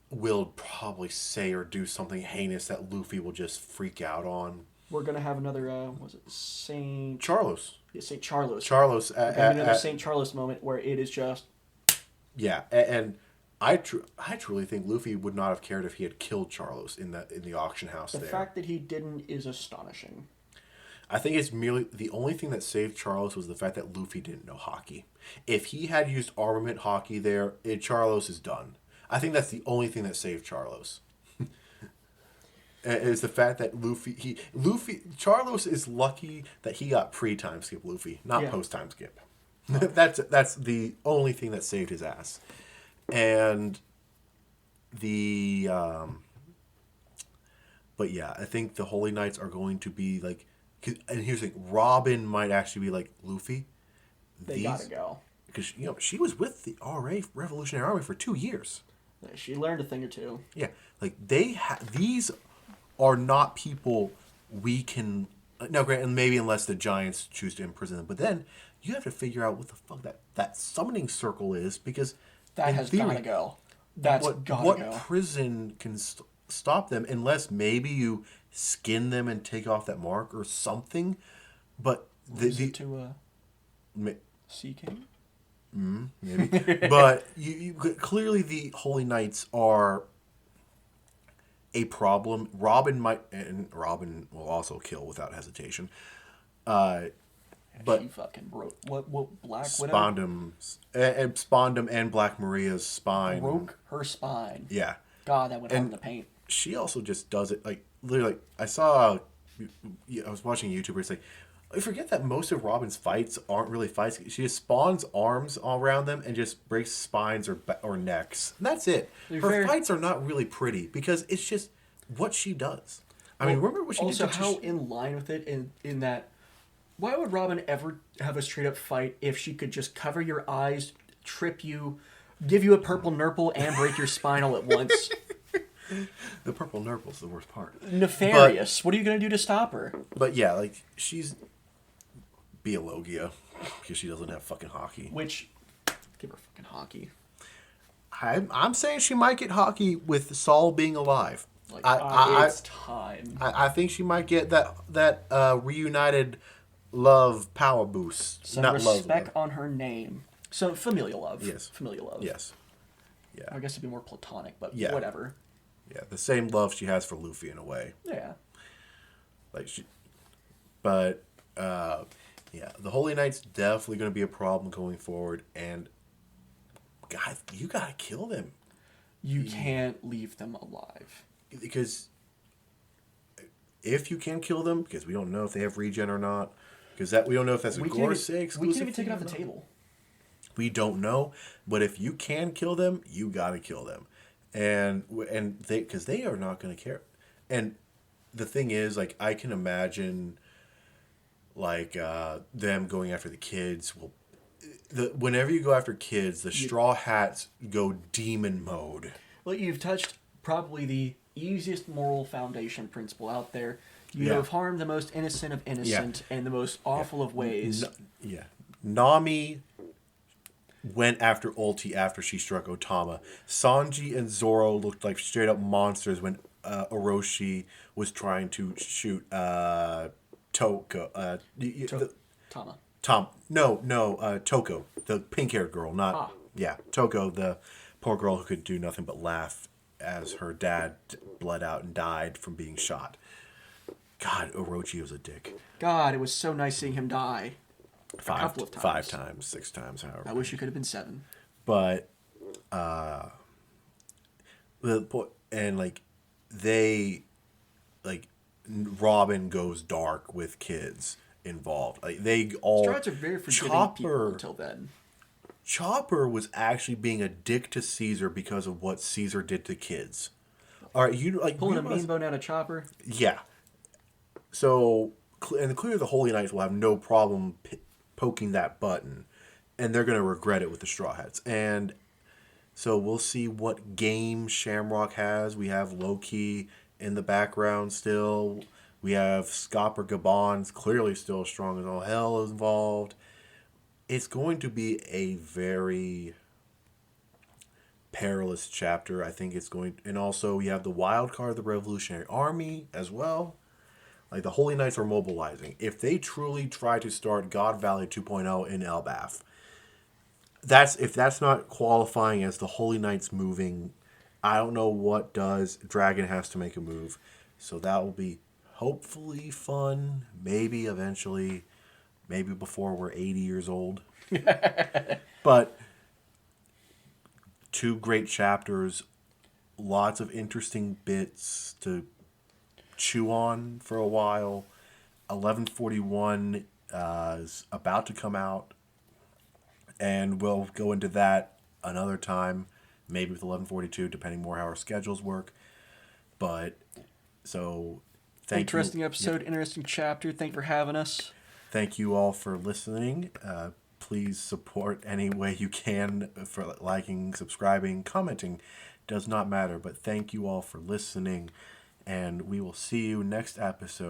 will probably say or do something heinous that Luffy will just freak out on. We're going to have another, Saint... Charlos. Yeah, Saint Charlos. Charlos. Another Saint Charlos moment where it is just... Yeah, and I truly think Luffy would not have cared if he had killed Charlos in the auction house there. The fact that he didn't is astonishing. I think it's merely... The only thing that saved Charlos was the fact that Luffy didn't know hockey. If he had used armament hockey there, Charlos is done. I think that's the only thing that saved Charlos. Is the fact that Charlos is lucky that he got pre-time skip Luffy, not post-time skip. That's the only thing that saved his ass. And but yeah, I think the Holy Knights are going to be and here's the thing, Robin might actually be like, Luffy, they gotta go. Because, she was with the Revolutionary Army for 2 years. She learned a thing or two. Yeah, these are not people we can... Now, granted, maybe unless the Giants choose to imprison them, but then you have to figure out what the fuck that summoning circle is, because... That has gotta go. What prison can stop them, unless maybe you skin them and take off that mark or something, but... Sea King? Maybe. But you clearly the Holy Knights are a problem. Robin will also kill without hesitation. But she fucking broke what Black Widow? Spondum and Black Maria's spine. Broke her spine. Yeah. God, that went hard in the paint. She also just does it literally. I saw. I was watching a YouTuber say, I forget that most of Robin's fights aren't really fights. She just spawns arms all around them and just breaks spines or necks. And that's it. Her fights are not really pretty because it's just what she does. I mean, remember what she also did? Also, how in line with it in that, why would Robin ever have a straight up fight if she could just cover your eyes, trip you, give you a purple nurple, and break your spine all at once? The purple nurple's the worst part. Nefarious. What are you going to do to stop her? But yeah, like, she's Biologia because she doesn't have fucking hockey. Which, give her fucking hockey. I'm saying she might get hockey with Saul being alive. Like, it's time. I think she might get that reunited love power boost. Some not respect love. on her name. So familial love. Yes. Familial love. Yes. Yeah. I guess it'd be more platonic, but Yeah. whatever. Yeah, the same love she has for Luffy in a way. Yeah. Like but yeah, the Holy Knight's definitely going to be a problem going forward, and God, you gotta kill them. You can't leave them alive. Because if you can kill them, because we don't know if they have regen or not, because that we don't know if that's a Gorosei exclusive. We can't even take it off the table. We don't know, but if you can kill them, you gotta kill them, and because they are not gonna care. And the thing is, like, I can imagine, like, them going after the kids. Well, whenever you go after kids, the Straw Hats go demon mode. Well, you've touched probably the easiest moral foundation principle out there. You have harmed the most innocent of innocent in the most awful of ways. Nami went after Ulti after she struck Otama. Sanji and Zoro looked like straight up monsters when Orochi was trying to shoot Toko. Tama. Toko, the pink-haired girl, not Toko, the poor girl who could do nothing but laugh as her dad bled out and died from being shot. God, Orochi was a dick. God, it was so nice seeing him die. A couple of times. 5 times, 6 times, however. I wish it could have been 7. But, Robin goes dark with kids involved. Like, they all... Strides are very forgiving people until then. Chopper was actually being a dick to Caesar because of what Caesar did to kids. All right, pulling a mean bone out of Chopper. Yeah. So, and clearly the Holy Knights will have no problem poking that button, and they're going to regret it with the Straw Hats. And so we'll see what game Shamrock has. We have Loki in the background still. We have Scopper Gabon's clearly still strong as all hell involved. It's going to be a very perilous chapter. I think it's going... And also, we have the wild card of the Revolutionary Army as well. Like, the Holy Knights are mobilizing. If they truly try to start God Valley 2.0 in Elbaf, if that's not qualifying as the Holy Knights moving, I don't know what does. Dragon has to make a move. So that will be hopefully fun. Maybe eventually... Maybe before we're 80 years old. But 2 great chapters. Lots of interesting bits to chew on for a while. 1141 is about to come out. And we'll go into that another time. Maybe with 1142, depending more how our schedules work. But, so, thank you. Interesting episode, interesting chapter. Thank you for having us. Thank you all for listening. Please support any way you can for liking, subscribing, commenting. Does not matter. But thank you all for listening. And we will see you next episode.